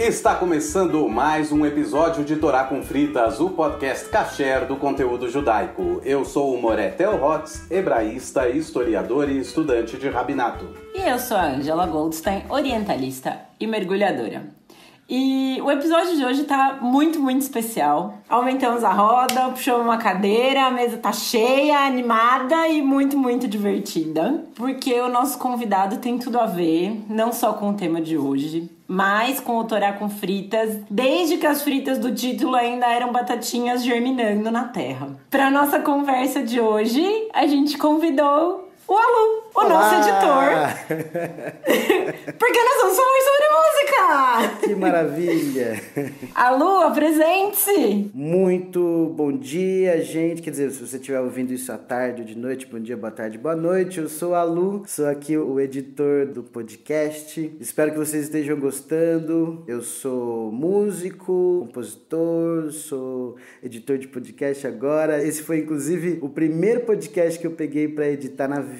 Está começando mais um episódio de Torá com Fritas, o podcast kasher do conteúdo judaico. Eu sou o Moré Telhotz, hebraísta, historiador e estudante de rabinato. E eu sou a Angela Goldstein, orientalista e mergulhadora. E o episódio de hoje tá muito, muito especial. Aumentamos a roda, puxamos uma cadeira, a mesa tá cheia, animada e muito, muito divertida. Porque o nosso convidado tem tudo a ver, não só com o tema de hoje, mas com o Torá com Fritas, desde que as fritas do título ainda eram batatinhas germinando na terra. Pra nossa conversa de hoje, a gente convidou o Alu, o nosso editor. Porque nós vamos falar sobre música! Que maravilha! Alu, apresente-se! Muito bom dia, gente. Quer dizer, se você estiver ouvindo isso à tarde ou de noite, bom dia, boa tarde, boa noite. Eu sou a Alu, sou aqui o editor do podcast. Espero que vocês estejam gostando. Eu sou músico, compositor, sou editor de podcast agora. Esse foi, inclusive, o primeiro podcast que eu peguei para editar na vida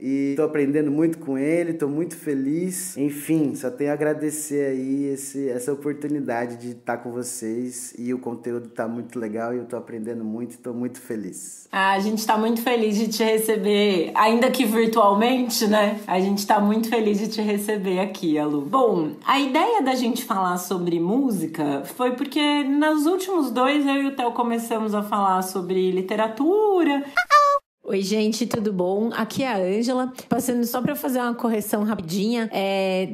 e tô aprendendo muito com ele, tô muito feliz. Enfim, só tenho a agradecer aí essa oportunidade de estar com vocês, e o conteúdo tá muito legal e eu tô aprendendo muito e tô muito feliz. A gente tá muito feliz de te receber, ainda que virtualmente, né? A gente tá muito feliz de te receber aqui, Alu. Bom, a ideia da gente falar sobre música foi porque nos últimos dois eu e o Theo começamos a falar sobre literatura. Oi, gente, tudo bom? Aqui é a Ângela, passando só para fazer uma correção rapidinha.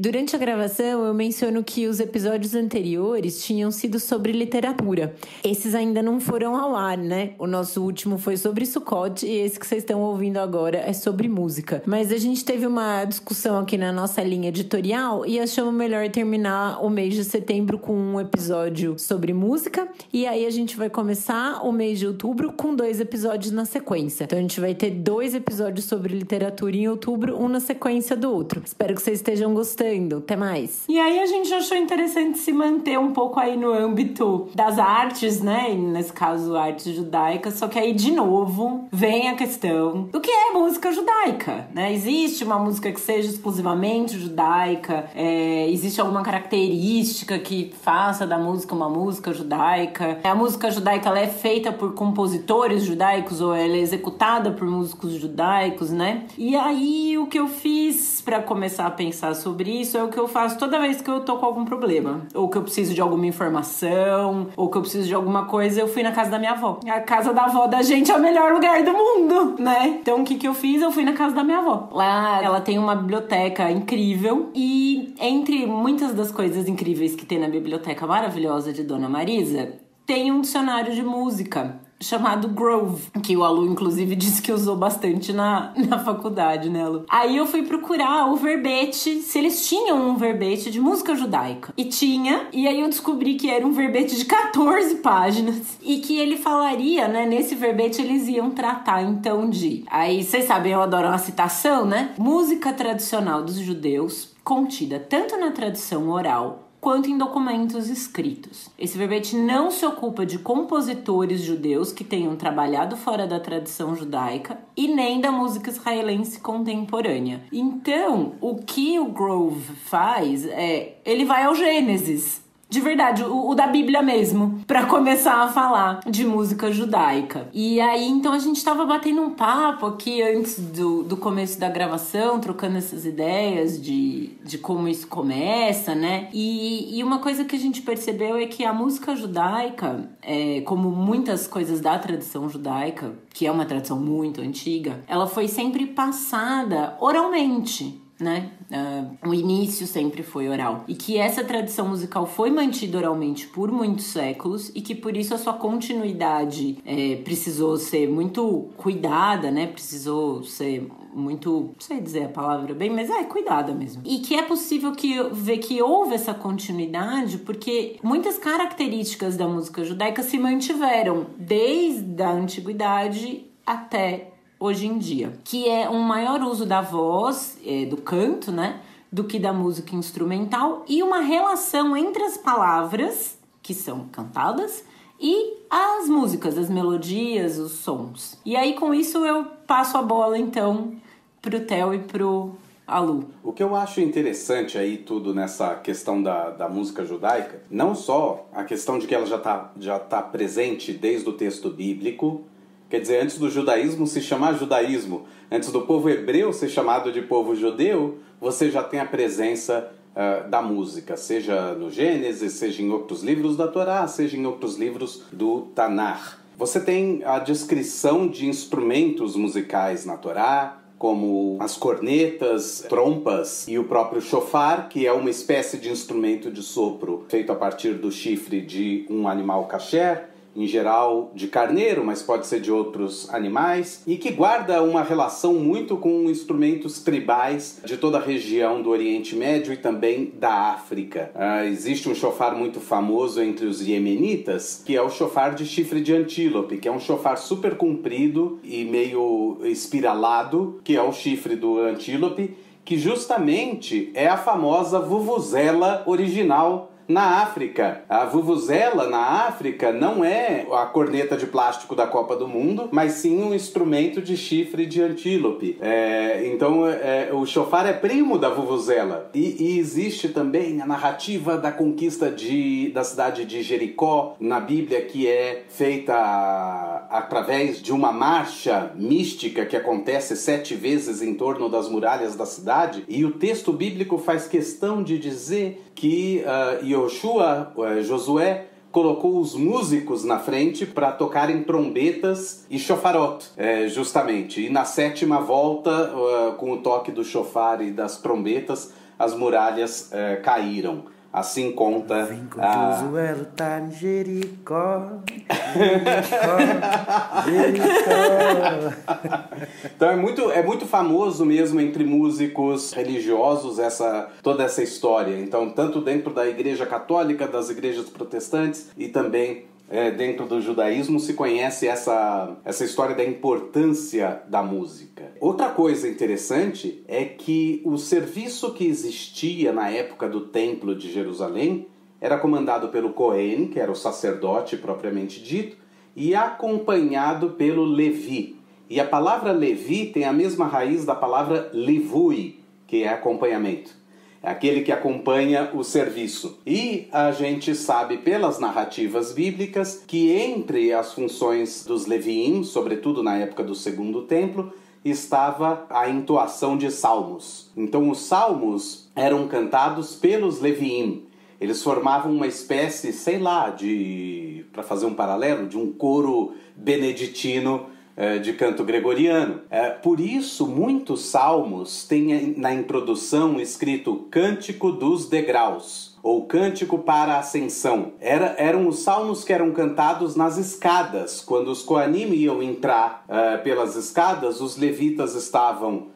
Durante a gravação, eu menciono que os episódios anteriores tinham sido sobre literatura. Esses ainda não foram ao ar, né? O nosso último foi sobre Sukkot e esse que vocês estão ouvindo agora é sobre música. Mas a gente teve uma discussão aqui na nossa linha editorial e achamos melhor terminar o mês de setembro com um episódio sobre música. E aí a gente vai começar o mês de outubro com 2 episódios na sequência. Então a gente vai ter 2 episódios sobre literatura em outubro, um na sequência do outro. Espero que vocês estejam gostando. Até mais. E aí a gente achou interessante se manter um pouco aí no âmbito das artes, né? E nesse caso, artes judaicas. Só que aí, de novo, vem a questão do que é música judaica, né? Existe uma música que seja exclusivamente judaica? Existe alguma característica que faça da música uma música judaica? A música judaica, ela é feita por compositores judaicos ou ela é executada por músicos judaicos, né? E aí o que eu fiz pra começar a pensar sobre isso é o que eu faço toda vez que eu tô com algum problema, ou que eu preciso de alguma informação, ou que eu preciso de alguma coisa. Eu fui na casa da minha avó. A casa da avó da gente é o melhor lugar do mundo, né? Então o que eu fiz? Eu fui na casa da minha avó. Lá ela tem uma biblioteca incrível, e entre muitas das coisas incríveis que tem na biblioteca maravilhosa de Dona Marisa, tem um dicionário de música chamado Grove, que o Alu, inclusive, disse que usou bastante na faculdade, né, Alu? Aí eu fui procurar o verbete, se eles tinham um verbete de música judaica. E tinha, e aí eu descobri que era um verbete de 14 páginas, e que ele falaria, né, nesse verbete eles iam tratar, então, de... Aí, vocês sabem, eu adoro uma citação, né? Música tradicional dos judeus, contida tanto na tradição oral quanto em documentos escritos. Esse verbete não se ocupa de compositores judeus que tenham trabalhado fora da tradição judaica e nem da música israelense contemporânea. Então, o que o Grove faz ele vai ao Gênesis, de verdade, o da Bíblia mesmo, pra começar a falar de música judaica. E aí, então, a gente tava batendo um papo aqui antes do começo da gravação, trocando essas ideias de como isso começa, né? E uma coisa que a gente percebeu é que a música judaica, como muitas coisas da tradição judaica, que é uma tradição muito antiga, ela foi sempre passada oralmente, né? O início sempre foi oral, e que essa tradição musical foi mantida oralmente por muitos séculos, e que por isso a sua continuidade precisou ser muito cuidada, né? Precisou ser muito, não sei dizer a palavra bem, mas cuidada mesmo. E que é possível ver que houve essa continuidade porque muitas características da música judaica se mantiveram desde a antiguidade até hoje em dia, que é um maior uso da voz, do canto, né, do que da música instrumental, e uma relação entre as palavras que são cantadas e as músicas, as melodias, os sons. E aí com isso eu passo a bola então pro Theo e pro Alu? O que eu acho interessante aí tudo nessa questão da música judaica, não só a questão de que ela já tá presente desde o texto bíblico, quer dizer, antes do judaísmo se chamar judaísmo, antes do povo hebreu ser chamado de povo judeu, você já tem a presença da música, seja no Gênesis, seja em outros livros da Torá, seja em outros livros do Tanar. Você tem a descrição de instrumentos musicais na Torá, como as cornetas, trompas e o próprio shofar, que é uma espécie de instrumento de sopro feito a partir do chifre de um animal kasher, em geral de carneiro, mas pode ser de outros animais, e que guarda uma relação muito com instrumentos tribais de toda a região do Oriente Médio e também da África. Existe um shofar muito famoso entre os iemenitas, que é o shofar de chifre de antílope, que é um shofar super comprido e meio espiralado, que é o chifre do antílope, que justamente é a famosa vuvuzela original na África. A vuvuzela na África não é a corneta de plástico da Copa do Mundo, mas sim um instrumento de chifre de antílope. Então o shofar é primo da vuvuzela. E existe também a narrativa da conquista da cidade de Jericó na Bíblia, que é feita através de uma marcha mística que acontece 7 vezes em torno das muralhas da cidade. E o texto bíblico faz questão de dizer que Josué colocou os músicos na frente para tocarem trombetas e shofarot, justamente. E na 7ª volta, com o toque do shofar e das trombetas, as muralhas caíram. Assim conta... Vem com Josué lutar em Jericó. Então é muito famoso mesmo entre músicos religiosos toda essa história. Então, tanto dentro da Igreja Católica, das igrejas protestantes e também dentro do judaísmo se conhece essa história da importância da música. Outra coisa interessante é que o serviço que existia na época do Templo de Jerusalém era comandado pelo Cohen, que era o sacerdote propriamente dito, e acompanhado pelo Levi. E a palavra Levi tem a mesma raiz da palavra livui, que é acompanhamento. É aquele que acompanha o serviço. E a gente sabe pelas narrativas bíblicas que entre as funções dos Leviim, sobretudo na época do Segundo Templo, estava a entoação de salmos. Então os salmos eram cantados pelos Leviim. Eles formavam uma espécie, para fazer um paralelo, de um coro beneditino de canto gregoriano. Por isso, muitos salmos têm na introdução escrito Cântico dos Degraus, ou Cântico para a Ascensão. Eram os salmos que eram cantados nas escadas. Quando os Coanim iam entrar pelas escadas, os levitas estavam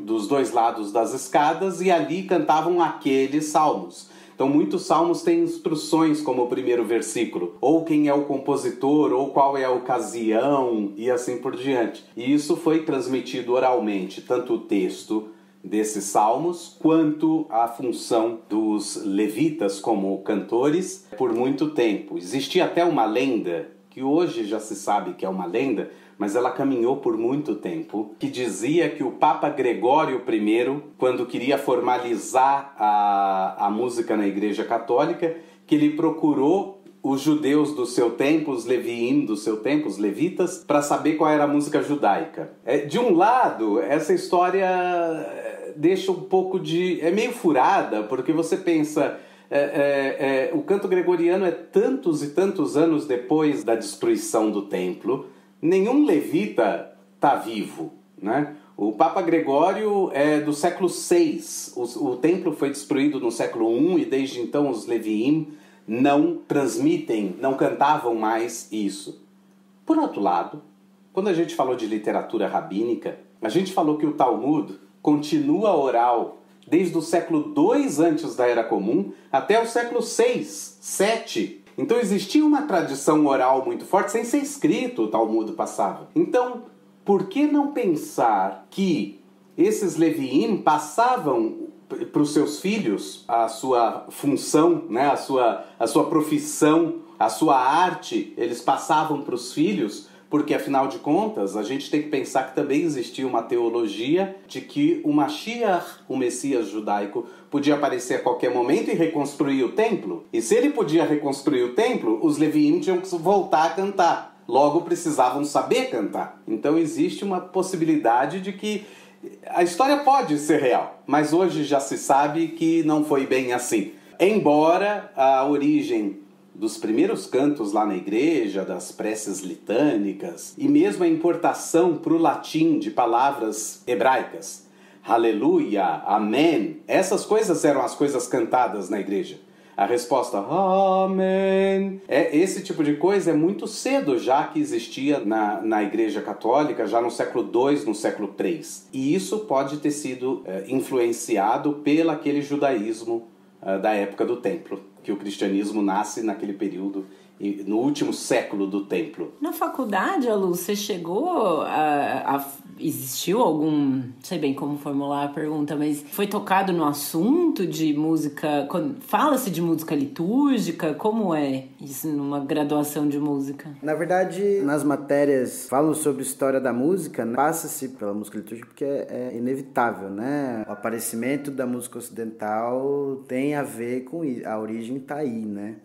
dos dois lados das escadas e ali cantavam aqueles salmos. Então muitos salmos têm instruções como o primeiro versículo, ou quem é o compositor, ou qual é a ocasião, e assim por diante. E isso foi transmitido oralmente, tanto o texto desses salmos, quanto a função dos levitas como cantores, por muito tempo. Existia até uma lenda, que hoje já se sabe que é uma lenda, mas ela caminhou por muito tempo, que dizia que o Papa Gregório I, quando queria formalizar a música na Igreja Católica, que ele procurou os judeus do seu tempo, os leviim do seu tempo, os levitas, para saber qual era a música judaica. De um lado, essa história deixa um pouco é meio furada, porque você pensa... o canto gregoriano é tantos e tantos anos depois da destruição do templo. Nenhum levita está vivo, né? O Papa Gregório é do século VI. O templo foi destruído no século I e desde então os leviim não cantavam mais isso. Por outro lado, quando a gente falou de literatura rabínica, a gente falou que o Talmud continua oral desde o século II antes da Era Comum até o século VI, VII. Então existia uma tradição oral muito forte, sem ser escrito o Talmud passava. Então, por que não pensar que esses leviim passavam para os seus filhos a sua função, né? a sua profissão, a sua arte, eles passavam para os filhos, porque afinal de contas a gente tem que pensar que também existia uma teologia de que o Mashiach, o Messias judaico, podia aparecer a qualquer momento e reconstruir o templo. E se ele podia reconstruir o templo, os leviim tinham que voltar a cantar. Logo precisavam saber cantar. Então existe uma possibilidade de que a história pode ser real, mas hoje já se sabe que não foi bem assim. Embora a origem dos primeiros cantos lá na igreja, das preces litânicas, e mesmo a importação para o latim de palavras hebraicas, aleluia, amém, essas coisas eram as coisas cantadas na igreja. A resposta, amém, esse tipo de coisa é muito cedo já que existia na Igreja Católica, já no século II, no século III. E isso pode ter sido influenciado pelo aquele judaísmo da época do templo, que o cristianismo nasce naquele período, no último século do templo. Na faculdade, Alu, você chegou existiu algum... Não sei bem como formular a pergunta, mas foi tocado no assunto de música... Fala-se de música litúrgica? Como é isso numa graduação de música? Na verdade, nas matérias falam sobre história da música, né? Passa-se pela música litúrgica porque é inevitável, né? O aparecimento da música ocidental tem a ver com isso. A origem está aí, né?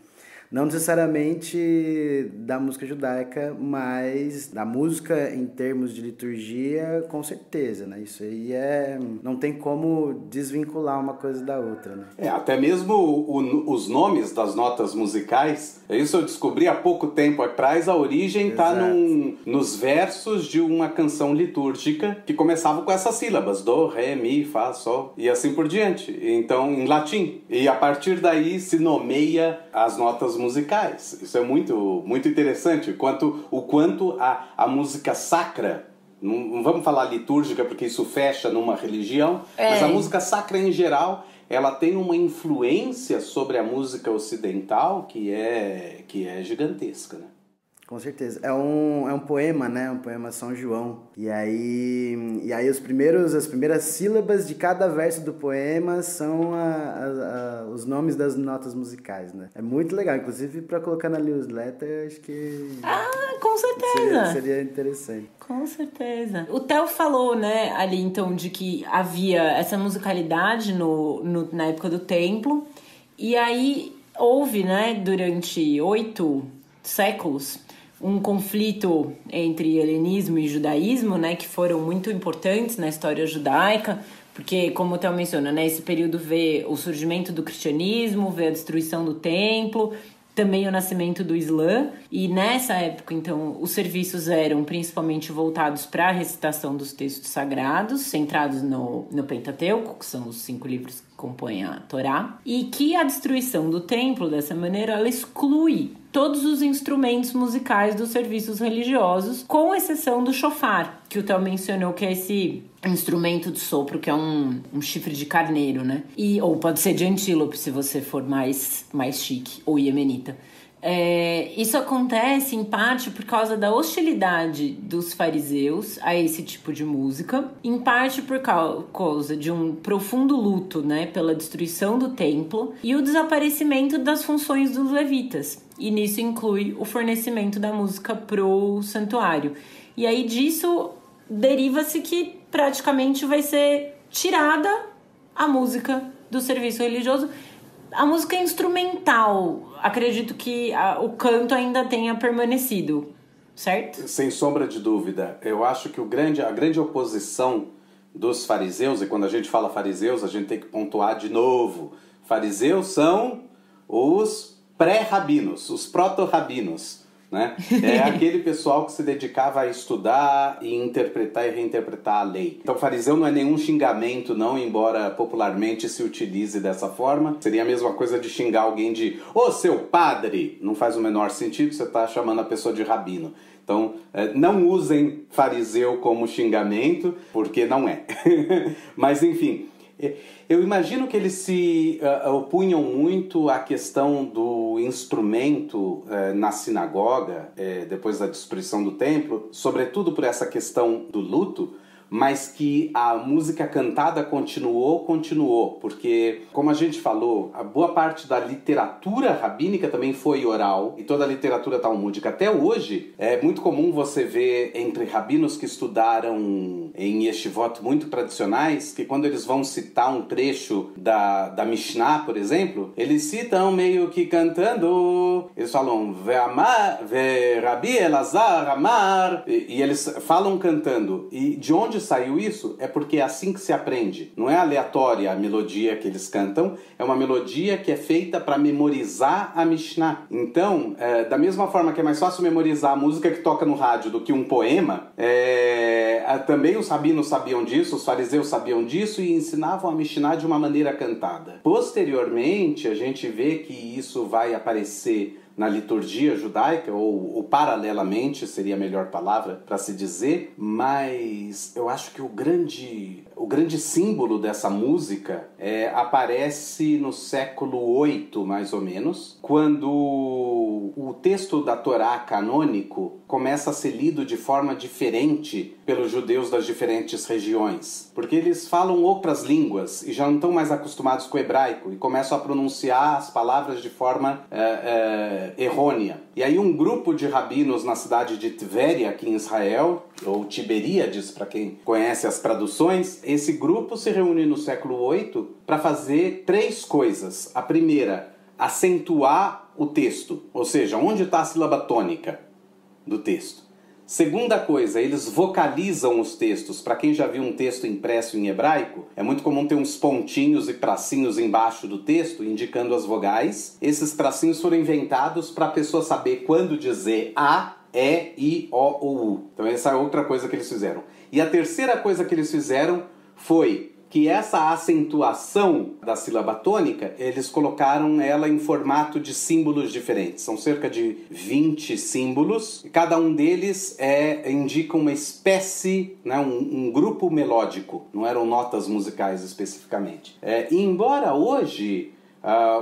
Não necessariamente da música judaica, mas da música em termos de liturgia, com certeza, né? Isso aí não tem como desvincular uma coisa da outra, né? Até mesmo os nomes das notas musicais, isso eu descobri há pouco tempo atrás, a origem está nos versos de uma canção litúrgica que começava com essas sílabas, do, ré, mi, fá, sol, e assim por diante. Então, em latim. E a partir daí se nomeia as notas musicais. Isso é muito, muito interessante, o quanto a música sacra, não vamos falar litúrgica porque isso fecha numa religião, mas a música sacra em geral, ela tem uma influência sobre a música ocidental que é gigantesca, né? Com certeza. É um poema, né? Um poema São João. E aí as primeiras sílabas de cada verso do poema são os nomes das notas musicais, né? É muito legal. Inclusive, para colocar na newsletter, acho que... com certeza! Seria interessante. Com certeza. O Theo falou, né, ali, então, de que havia essa musicalidade na época do templo. E aí houve, né, durante 8 séculos... um conflito entre helenismo e judaísmo, né, que foram muito importantes na história judaica, porque, como o Theo menciona, né, esse período vê o surgimento do cristianismo, vê a destruição do templo, também o nascimento do Islã, e nessa época, então, os serviços eram principalmente voltados para a recitação dos textos sagrados, centrados no Pentateuco, que são os 5 livros que compõem a Torá, e que a destruição do templo, dessa maneira, ela exclui todos os instrumentos musicais dos serviços religiosos, com exceção do shofar, que o Theo mencionou, que é esse instrumento de sopro, que é um chifre de carneiro, né? Ou pode ser de antílope, se você for mais chique, ou iemenita. Isso acontece, em parte, por causa da hostilidade dos fariseus a esse tipo de música, em parte por causa de um profundo luto, né, pela destruição do templo e o desaparecimento das funções dos levitas. E nisso inclui o fornecimento da música pro santuário. E aí disso deriva-se que praticamente vai ser tirada a música do serviço religioso. A música instrumental, acredito que o canto ainda tenha permanecido, certo? Sem sombra de dúvida. Eu acho que a grande oposição dos fariseus, e quando a gente fala fariseus, a gente tem que pontuar de novo. Fariseus são os pré-rabinos, os proto-rabinos, né? É aquele pessoal que se dedicava a estudar e interpretar e reinterpretar a lei. Então fariseu não é nenhum xingamento, não, embora popularmente se utilize dessa forma. Seria a mesma coisa de xingar alguém de "Ô, seu padre!" Não faz o menor sentido, você está chamando a pessoa de rabino. Então, não usem fariseu como xingamento, porque não é. Mas, enfim, eu imagino que eles se opunham muito à questão do instrumento na sinagoga, depois da destruição do templo, sobretudo por essa questão do luto, mas que a música cantada continuou, porque, como a gente falou, a boa parte da literatura rabínica também foi oral, e toda a literatura talmúdica. Até hoje, é muito comum você ver entre rabinos que estudaram em yeshivot muito tradicionais, que quando eles vão citar um trecho da Mishnah, por exemplo, eles citam meio que cantando, eles falam Rabi Elazar Amar, e eles falam cantando. E de onde saiu isso? É porque é assim que se aprende. Não é aleatória a melodia que eles cantam, é uma melodia que é feita para memorizar a Mishnah. Então, da mesma forma que é mais fácil memorizar a música que toca no rádio do que um poema, também os rabinos sabiam disso, os fariseus sabiam disso e ensinavam a Mishnah de uma maneira cantada. Posteriormente, a gente vê que isso vai aparecer na liturgia judaica, ou paralelamente seria a melhor palavra para se dizer, mas eu acho que o grande símbolo dessa música aparece no século VIII, mais ou menos, quando o texto da Torá canônico começa a ser lido de forma diferente pelos judeus das diferentes regiões, porque eles falam outras línguas e já não estão mais acostumados com o hebraico e começam a pronunciar as palavras de forma errônea. E aí um grupo de rabinos na cidade de Tvéria, aqui em Israel, ou Tiberíades, para quem conhece as traduções, esse grupo se reúne no século VIII para fazer 3 coisas. A primeira, acentuar o texto, ou seja, onde está a sílaba tônica do texto. Segunda coisa, eles vocalizam os textos. Para quem já viu um texto impresso em hebraico, é muito comum ter uns pontinhos e tracinhos embaixo do texto, indicando as vogais. Esses tracinhos foram inventados para a pessoa saber quando dizer A, E, I, O ou U. Então essa é outra coisa que eles fizeram. E a terceira coisa que eles fizeram foi que essa acentuação da sílaba tônica, eles colocaram ela em formato de símbolos diferentes. São cerca de 20 símbolos, e cada um deles indica uma espécie, né, um grupo melódico, não eram notas musicais especificamente. E embora hoje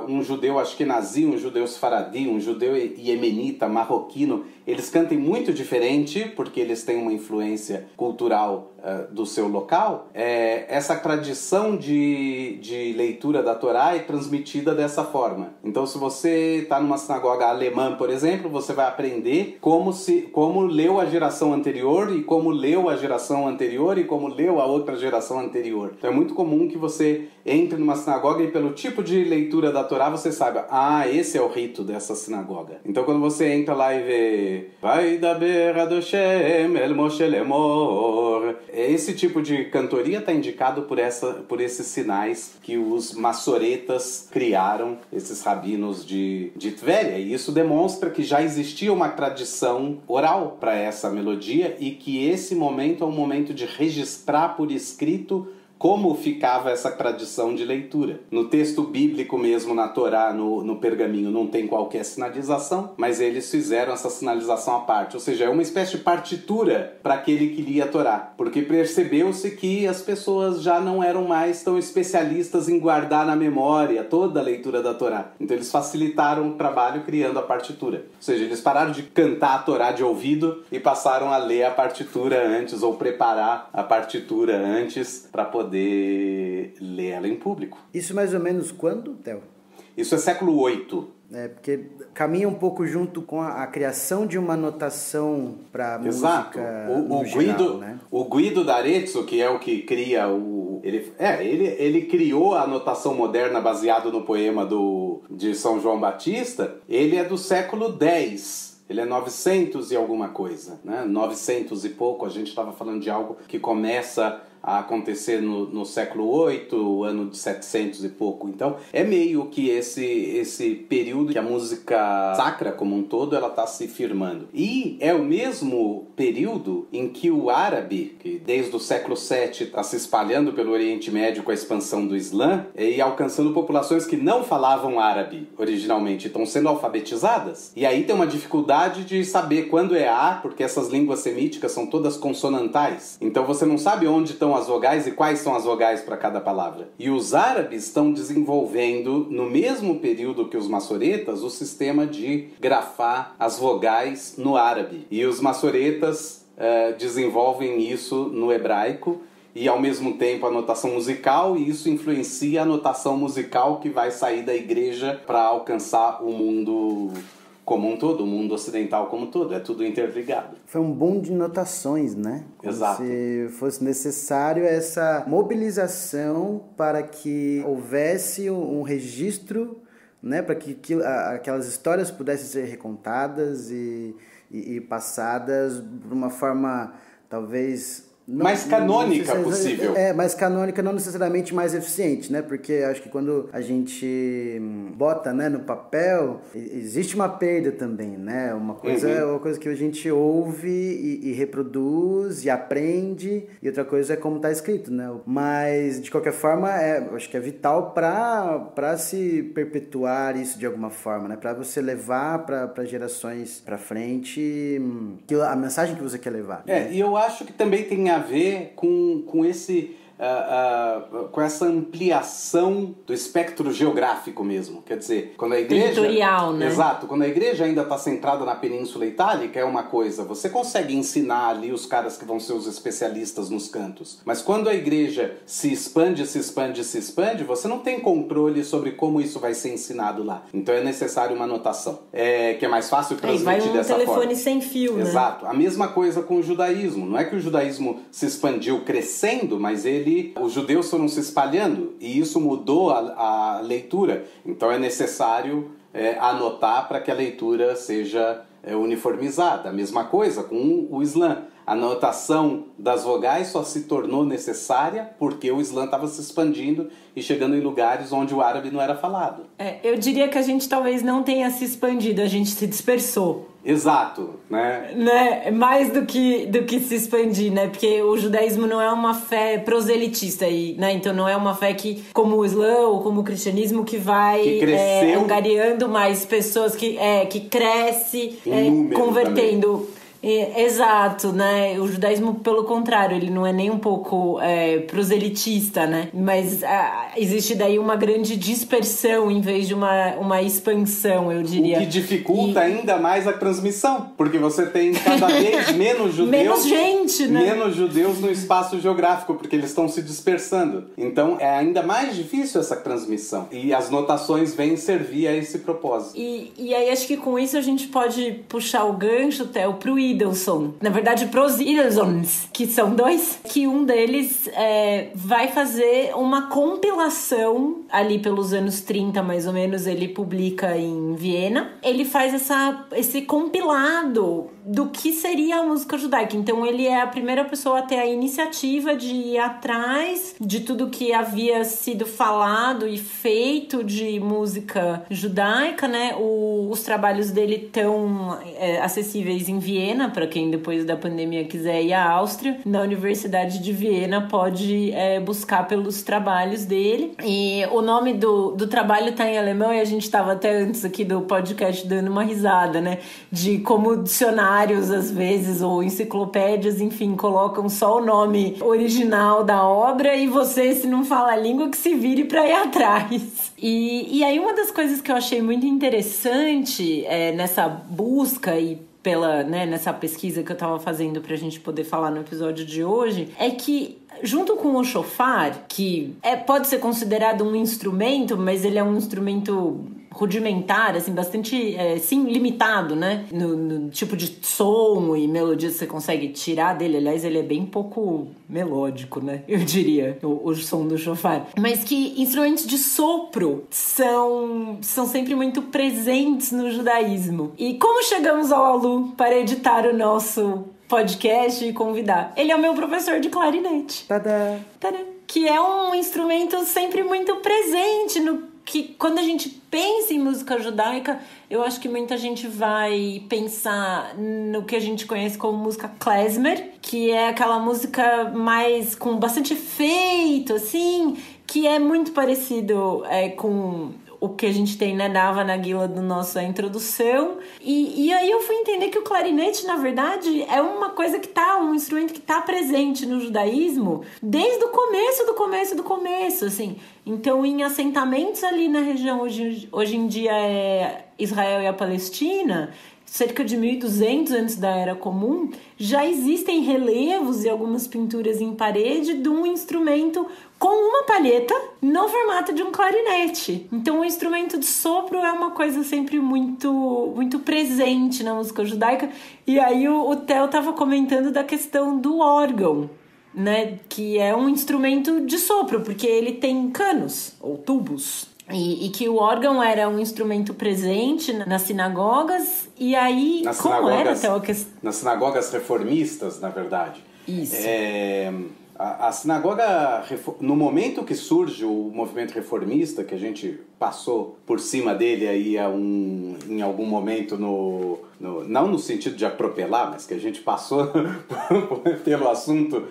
um judeu ashkenazi, um judeu sfaradi, um judeu iemenita, marroquino, eles cantem muito diferente, porque eles têm uma influência cultural do seu local, essa tradição de leitura da Torá é transmitida dessa forma. Então, se você está numa sinagoga alemã, por exemplo, você vai aprender como leu a geração anterior, e como leu a geração anterior, e como leu a outra geração anterior. Então, é muito comum que você entre numa sinagoga e pelo tipo de leitura da Torá você saiba, esse é o rito dessa sinagoga. Então, quando você entra lá e vê Vaidaber Adoshem El Moshe Lemor, esse tipo de cantoria está indicado por esses sinais que os massoretas criaram, esses rabinos de Tvéria. E isso demonstra que já existia uma tradição oral para essa melodia e que esse momento é um momento de registrar por escrito como ficava essa tradição de leitura. No texto bíblico mesmo, na Torá, no pergaminho, não tem qualquer sinalização, mas eles fizeram essa sinalização à parte. Ou seja, é uma espécie de partitura para aquele que lia a Torá. Porque percebeu-se que as pessoas já não eram mais tão especialistas em guardar na memória toda a leitura da Torá. Então eles facilitaram o trabalho criando a partitura. Ou seja, eles pararam de cantar a Torá de ouvido e passaram a ler a partitura antes, ou preparar a partitura antes para poder ler ela em público. Isso mais ou menos quando, Theo? Isso é século VIII. Porque caminha um pouco junto com a criação de uma notação para música no geral, né? O Guido d'Arezzo, que é o que cria ele criou a notação moderna baseado no poema de São João Batista. Ele é do século X. Ele é 900 e alguma coisa, né? 900 e pouco. A gente estava falando de algo que começa a acontecer no século VIII, ano de 700 e pouco. Então, é meio que esse período que a música sacra como um todo, ela está se firmando. E é o mesmo período em que o árabe, que desde o século VII está se espalhando pelo Oriente Médio com a expansão do Islã, e alcançando populações que não falavam árabe originalmente, estão sendo alfabetizadas. E aí tem uma dificuldade de saber quando é A, porque essas línguas semíticas são todas consonantais. Então você não sabe onde estão as vogais e quais são as vogais para cada palavra. E os árabes estão desenvolvendo, no mesmo período que os massoretas, o sistema de grafar as vogais no árabe. E os massoretas desenvolvem isso no hebraico, e ao mesmo tempo a notação musical, e isso influencia a notação musical que vai sair da igreja para alcançar o mundo como um todo, o mundo ocidental como um todo. É tudo interligado. Foi um boom de notações, né? Como Exato. se fosse necessário essa mobilização para que houvesse um registro, né? Para que aquelas histórias pudessem ser recontadas e passadas de uma forma talvez mais canônica possível. Mais canônica, não necessariamente mais eficiente, né? Porque acho que quando a gente bota, né, no papel, existe uma perda também, né? Uma coisa é uma coisa que a gente ouve e reproduz e aprende, e outra coisa é como está escrito, né? Mas, de qualquer forma, acho que é vital para se perpetuar isso de alguma forma, né? Para você levar para gerações para frente a mensagem que você quer levar. Né? E eu acho que também tem a ver com esse com essa ampliação do espectro geográfico mesmo. Quer dizer, quando a igreja... Territorial, né? Exato. Quando a igreja ainda está centrada na Península Itálica, é uma coisa. Você consegue ensinar ali os caras que vão ser os especialistas nos cantos. Mas quando a igreja se expande, você não tem controle sobre como isso vai ser ensinado lá. Então é necessário uma anotação. Que é mais fácil transmitir dessa forma. Vai um telefone sem fio, né? Exato. A mesma coisa com o judaísmo. Não é que o judaísmo se expandiu crescendo, mas os judeus foram se espalhando e isso mudou a leitura. Então é necessário anotar para que a leitura seja uniformizada. A mesma coisa com o Islã. A anotação das vogais só se tornou necessária porque o Islã estava se expandindo e chegando em lugares onde o árabe não era falado. Eu diria que a gente talvez não tenha se expandido, a gente se dispersou. Exato, né? Mais do que se expandir, né? Porque o judaísmo não é uma fé proselitista, né? Então não é uma fé que, como o Islã ou como o cristianismo, que vai angariando mais pessoas, que cresce, convertendo. Também. Exato, né? O judaísmo, pelo contrário, ele não é nem um pouco proselitista, né? Mas existe daí uma grande dispersão em vez de uma expansão, eu diria. O que dificulta ainda mais a transmissão, porque você tem cada vez menos judeus, menos gente, né? Menos judeus no espaço geográfico, porque eles estão se dispersando. Então é ainda mais difícil essa transmissão. E as notações vêm servir a esse propósito. E aí acho que com isso a gente pode puxar o gancho, Theo, pro Idelson. Na verdade, pros Idelsons, que são dois, que um deles vai fazer uma compilação ali pelos anos 30, mais ou menos, ele publica em Viena. Ele faz esse compilado do que seria a música judaica. Então ele é a primeira pessoa a ter a iniciativa de ir atrás de tudo que havia sido falado e feito de música judaica, né? Os trabalhos dele estão acessíveis em Viena, para quem depois da pandemia quiser ir à Áustria. Na Universidade de Viena pode buscar pelos trabalhos dele. E o nome do trabalho tá em alemão, e a gente estava até antes aqui do podcast dando uma risada, né? De como dicionários, às vezes, ou enciclopédias, enfim, colocam só o nome original da obra e você, se não fala a língua, que se vire para ir atrás. E aí uma das coisas que eu achei muito interessante nessa busca e nessa pesquisa que eu tava fazendo pra gente poder falar no episódio de hoje, é que junto com o shofar, que pode ser considerado um instrumento, mas ele é um instrumento rudimentar, assim, bastante, sim, limitado, né? No tipo de som e melodia que você consegue tirar dele. Aliás, ele é bem pouco melódico, né? Eu diria, o som do shofar. Mas que instrumentos de sopro são sempre muito presentes no judaísmo. E como chegamos ao Alu para editar o nosso podcast e convidar? Ele é o meu professor de clarinete. Tadã! Tadã! Que é um instrumento sempre muito presente que quando a gente pensa em música judaica, eu acho que muita gente vai pensar no que a gente conhece como música klezmer, que é aquela música mais com bastante efeito, assim, que é muito parecido com o que a gente tem, né, da Hava Nagila do nossa introdução. E aí eu fui entender que o clarinete, na verdade, é uma coisa um instrumento que tá presente no judaísmo desde o começo, assim. Então, em assentamentos ali na região, hoje em dia é Israel e a Palestina, cerca de 1200 antes da Era Comum, já existem relevos e algumas pinturas em parede de um instrumento com uma palheta no formato de um clarinete. Então o instrumento de sopro é uma coisa sempre muito, muito presente na música judaica. E aí o Theo estava comentando da questão do órgão, né? Que é um instrumento de sopro, porque ele tem canos ou tubos. E que o órgão era um instrumento presente nas sinagogas. E aí, nas sinagogas reformistas, na verdade. Isso. A sinagoga, no momento que surge o movimento reformista, que a gente passou por cima dele aí em algum momento, não no sentido de atropelar, mas que a gente passou pelo assunto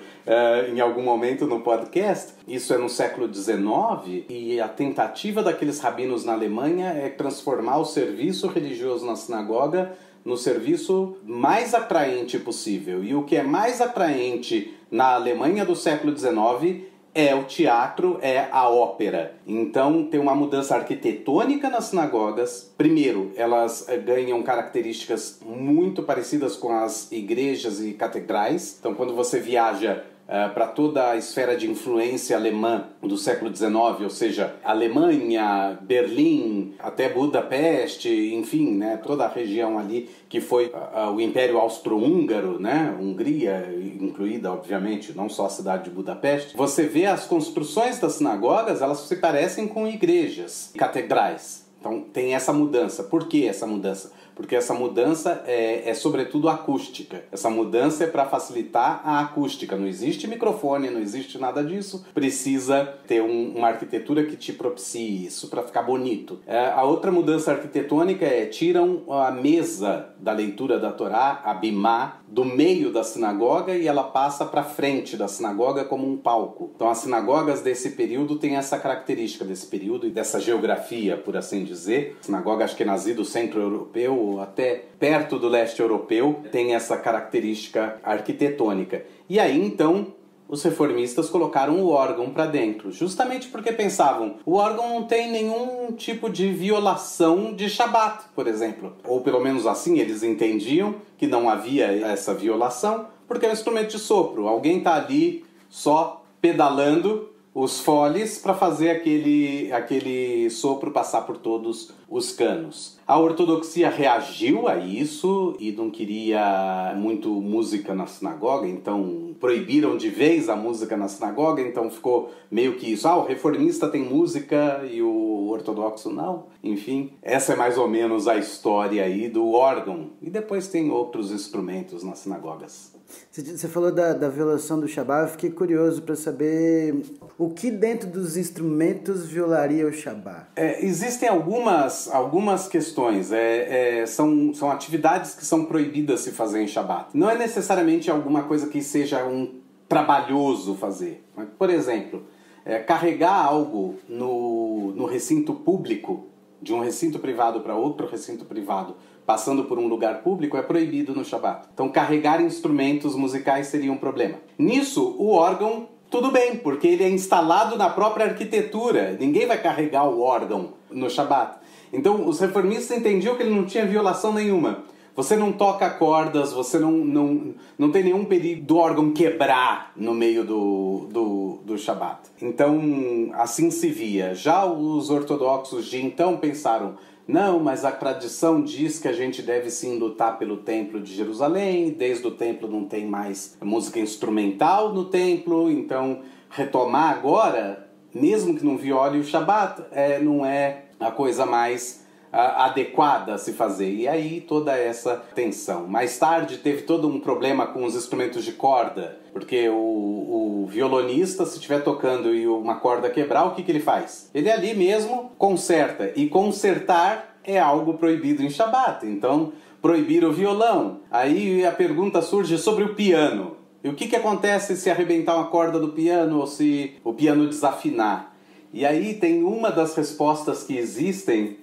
em algum momento no podcast, isso é no século XIX, e a tentativa daqueles rabinos na Alemanha é transformar o serviço religioso na sinagoga no serviço mais atraente possível. E o que é mais atraente na Alemanha do século XIX é o teatro, é a ópera. Então tem uma mudança arquitetônica nas sinagogas. Primeiro, elas ganham características muito parecidas com as igrejas e catedrais. Então quando você viaja para toda a esfera de influência alemã do século XIX, ou seja, Alemanha, Berlim, até Budapeste, enfim, né, toda a região ali que foi o Império Austro-Húngaro, né, Hungria incluída, obviamente, não só a cidade de Budapeste. Você vê as construções das sinagogas, elas se parecem com igrejas, catedrais. Então tem essa mudança. Por que essa mudança? Porque essa mudança é sobretudo acústica. Essa mudança é para facilitar a acústica. Não existe microfone, não existe nada disso. Precisa ter uma arquitetura que te propicie isso para ficar bonito. A outra mudança arquitetônica tiram a mesa da leitura da Torá, a bimá, do meio da sinagoga e ela passa para frente da sinagoga como um palco. Então as sinagogas desse período têm essa característica desse período e dessa geografia, por assim dizer. A sinagoga ashkenazí do centro europeu até perto do leste europeu tem essa característica arquitetônica. E aí então os reformistas colocaram o órgão para dentro, justamente porque pensavam, o órgão não tem nenhum tipo de violação de Shabat, por exemplo. Ou pelo menos assim eles entendiam que não havia essa violação, porque é um instrumento de sopro. Alguém está ali só pedalando os foles para fazer aquele sopro passar por todos os canos. A ortodoxia reagiu a isso e não queria muito música na sinagoga, então proibiram de vez a música na sinagoga, então ficou meio que isso. O reformista tem música e o ortodoxo não. Enfim, essa é mais ou menos a história aí do órgão. E depois tem outros instrumentos nas sinagogas. Você falou da violação do Shabat, eu fiquei curioso para saber o que dentro dos instrumentos violaria o Shabat. Existem algumas questões, são atividades que são proibidas se fazer em Shabat. Não é necessariamente alguma coisa que seja trabalhoso fazer. Por exemplo, carregar algo no recinto público, de um recinto privado para outro recinto privado, passando por um lugar público, é proibido no Shabat. Então, carregar instrumentos musicais seria um problema. Nisso, o órgão, tudo bem, porque ele é instalado na própria arquitetura. Ninguém vai carregar o órgão no Shabat. Então, os reformistas entendiam que ele não tinha violação nenhuma. Você não toca cordas, você não tem nenhum perigo do órgão quebrar no meio do Shabat. Então, assim se via. Já os ortodoxos de então pensaram, não, mas a tradição diz que a gente deve sim lutar pelo templo de Jerusalém, desde o templo não tem mais música instrumental no templo, então retomar agora, mesmo que não viole o Shabat, não é a coisa mais adequada a se fazer. E aí toda essa tensão. Mais tarde teve todo um problema com os instrumentos de corda, porque o violonista, se estiver tocando e uma corda quebrar, o que ele faz? Ele ali mesmo conserta. E consertar é algo proibido em Shabat. Então, proibir o violão. Aí a pergunta surge sobre o piano. E o que acontece se arrebentar uma corda do piano ou se o piano desafinar? E aí tem uma das respostas que existem,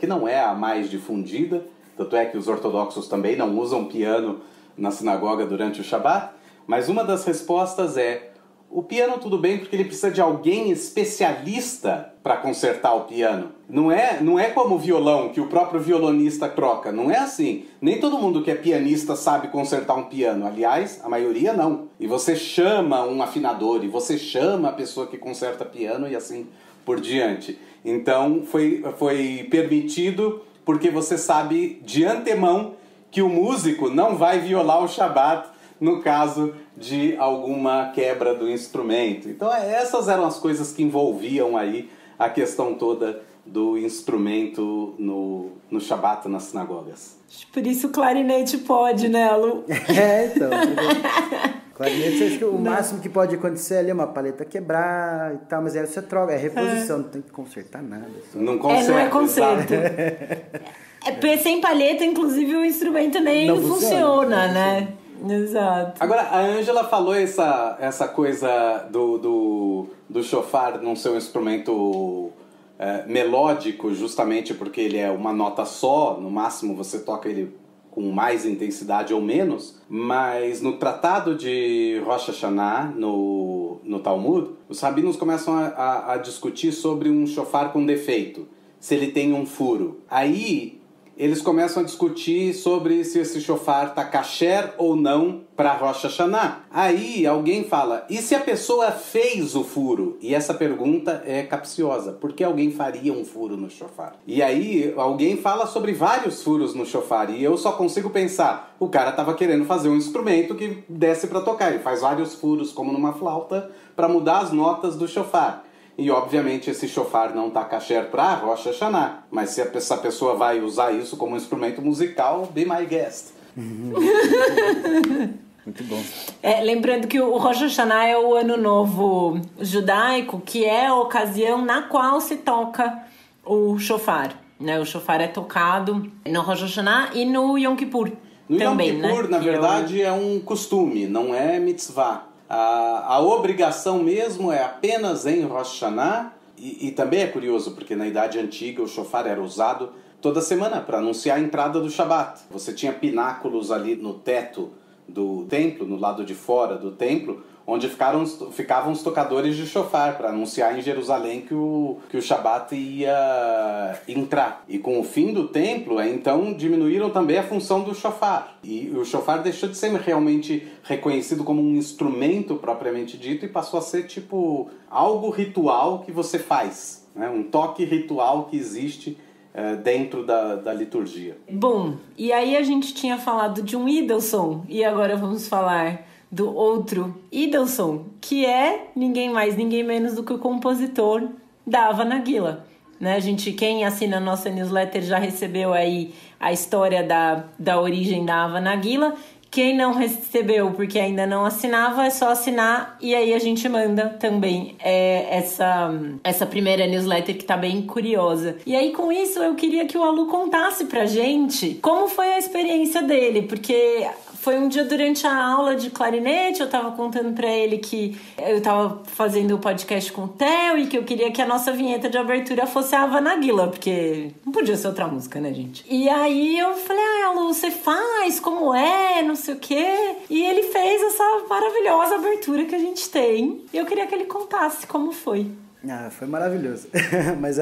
que não é a mais difundida, tanto é que os ortodoxos também não usam piano na sinagoga durante o Shabat, mas uma das respostas é: O piano tudo bem porque ele precisa de alguém especialista para consertar o piano. Não é como o violão, que o próprio violonista troca. Não é assim. Nem todo mundo que é pianista sabe consertar um piano. Aliás, a maioria não. E você chama um afinador, e você chama a pessoa que conserta piano e assim por diante. Então foi permitido porque você sabe de antemão que o músico não vai violar o Shabbat no caso de alguma quebra do instrumento. Então essas eram as coisas que envolviam aí a questão toda do instrumento no Shabbat nas sinagogas. Por isso o clarinete pode, né, Lu? Então. Clarinete, acho que o máximo que pode acontecer ali é uma paleta quebrar e tal, mas aí você troca, é reposição, não tem que consertar nada. Não conserta. Não é conserto. Sem palheta, inclusive, o instrumento nem não funciona, né? Exato. Agora, a Ângela falou essa coisa do shofar não ser um instrumento melódico, justamente porque ele é uma nota só, no máximo você toca ele com mais intensidade ou menos, mas no tratado de Rosh Hashanah, no Talmud, os rabinos começam a discutir sobre um shofar com defeito, se ele tem um furo. Aí eles começam a discutir sobre se esse shofar está kasher ou não para Rosh Hashanah. Aí alguém fala, e se a pessoa fez o furo? E essa pergunta é capciosa. Por que alguém faria um furo no shofar? E aí alguém fala sobre vários furos no shofar. E eu só consigo pensar, o cara estava querendo fazer um instrumento que desse para tocar. Ele faz vários furos, como numa flauta, para mudar as notas do shofar. E obviamente esse shofar não está kasher para Rosh Hashanah. Mas se essa pessoa vai usar isso como instrumento musical, be my guest. Muito bom. Lembrando que o Rosh Hashanah é o ano novo judaico, que é a ocasião na qual se toca o shofar. Né? O shofar é tocado no Rosh Hashanah e no Yom Kippur. No também, Yom Kippur, né? na verdade, é um costume, não é mitzvah. A obrigação mesmo é apenas em Rosh Hashanah, e também é curioso, porque na Idade Antiga o shofar era usado toda semana para anunciar a entrada do Shabat. Você tinha pináculos ali no teto do templo, no lado de fora do templo, onde ficavam os tocadores de shofar para anunciar em Jerusalém que o Shabat ia entrar. E com o fim do templo, então diminuíram também a função do shofar. E o shofar deixou de ser realmente reconhecido como um instrumento propriamente dito e passou a ser tipo algo ritual que você faz, né? Um toque ritual que existe dentro da liturgia. Bom, e aí a gente tinha falado de um Idelson, e agora vamos falar do outro Idelson, que é ninguém mais, ninguém menos do que o compositor da Hava Nagila. Né? Quem assina a nossa newsletter já recebeu aí a história da origem da Hava Nagila. Quem não recebeu porque ainda não assinava, é só assinar e aí a gente manda também essa primeira newsletter que tá bem curiosa. E aí com isso eu queria que o Alu contasse pra gente como foi a experiência dele, porque foi um dia durante a aula de clarinete, eu tava contando pra ele que eu tava fazendo o podcast com o Theo e que eu queria que a nossa vinheta de abertura fosse a Hava Nagila, porque não podia ser outra música, né, gente? E aí eu falei, Alu, você faz? Como é? Não sei o quê. E ele fez essa maravilhosa abertura que a gente tem. E eu queria que ele contasse como foi. Foi maravilhoso. Mas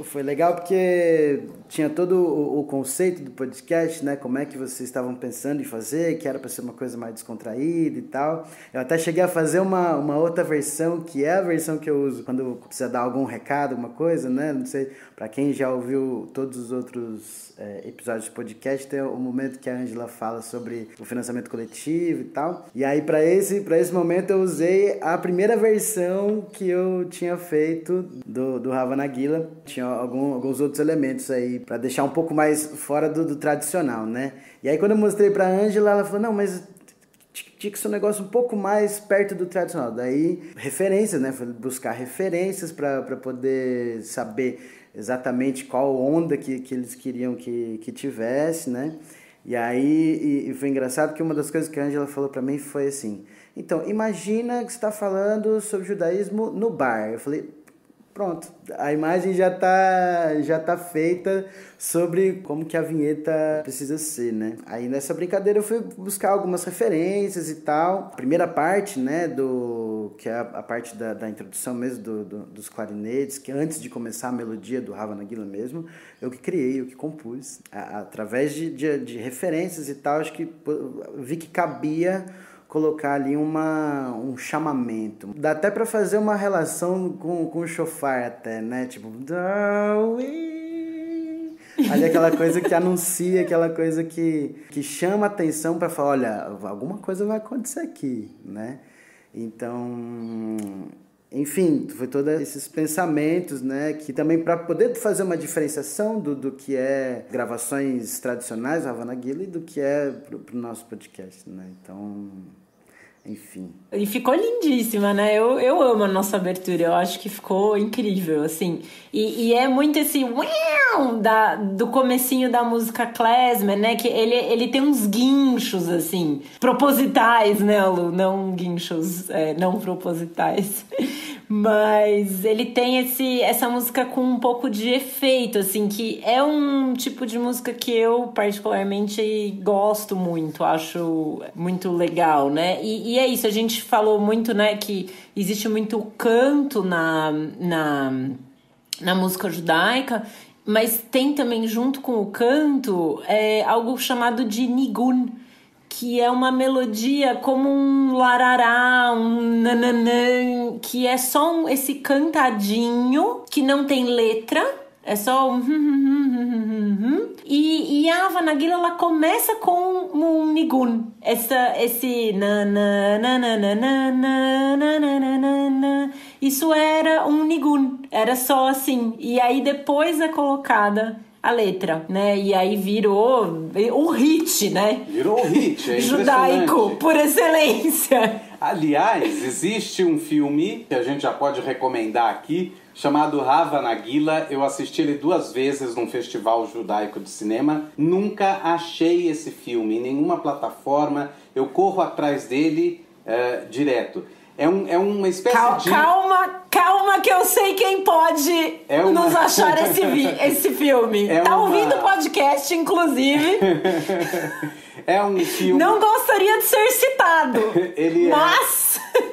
foi legal porque tinha todo o conceito do podcast, né? Como é que vocês estavam pensando em fazer, que era para ser uma coisa mais descontraída e tal. Eu até cheguei a fazer uma outra versão, que é a versão que eu uso quando precisa dar algum recado, alguma coisa, né? Não sei, para quem já ouviu todos os outros episódios do podcast, tem o momento que a Ângela fala sobre o financiamento coletivo e tal. E aí, para esse momento, eu usei a primeira versão que eu tinha feito do Hava Nagila. Tinha alguns outros elementos aí para deixar um pouco mais fora do tradicional, né? E aí quando eu mostrei pra Ângela, ela falou, não, mas tinha que ser um negócio um pouco mais perto do tradicional. Daí, referências, né? Foi buscar referências para poder saber exatamente qual onda que eles queriam que tivesse, né? E aí, e foi engraçado que uma das coisas que a Ângela falou pra mim foi assim, então, imagina que você está falando sobre judaísmo no bar. Eu falei, Pronto, a imagem já tá feita sobre como que a vinheta precisa ser, né? Aí nessa brincadeira eu fui buscar algumas referências e tal. A primeira parte, né, que é a parte da introdução mesmo dos clarinetes, que antes de começar a melodia do Hava Nagila mesmo, eu que criei, eu que compus. Através de referências e tal, acho que vi que cabia colocar ali um chamamento. Dá até para fazer uma relação com o shofar até, né? Tipo... Ali aquela coisa que anuncia, aquela coisa que chama a atenção para falar, olha, alguma coisa vai acontecer aqui, né? Então... Enfim, foi todos esses pensamentos, né? Que também para poder fazer uma diferenciação do que é gravações tradicionais, Hava Nagila, e do que é pro nosso podcast, né? Então... Enfim. E ficou lindíssima, né? Eu amo a nossa abertura, eu acho que ficou incrível, assim. E é muito esse do comecinho da música klezmer, né? Que ele tem uns guinchos, assim, propositais, né, Lu? Não guinchos, não propositais. Mas ele tem essa música com um pouco de efeito, assim, que é um tipo de música que eu particularmente gosto muito, acho muito legal, né? E é isso, a gente falou muito, né, que existe muito canto na música judaica, mas tem também junto com o canto algo chamado de nigun, que é uma melodia como um larará, um nananã, que é só esse cantadinho, que não tem letra, é só e a Hava Nagila, ela começa com um nigun, esse isso era um nigun, era só assim, e aí depois é colocada a letra, né? E aí virou o hit, né? Virou o hit, judaico, por excelência. Aliás, existe um filme que a gente já pode recomendar aqui, chamado Hava Nagila. Eu assisti ele 2 vezes num festival judaico de cinema. Nunca achei esse filme em nenhuma plataforma. Eu corro atrás dele direto. É uma espécie de... Calma que eu sei quem pode nos achar esse filme. Ouvindo o podcast, inclusive. É um filme... Não gostaria de ser citado,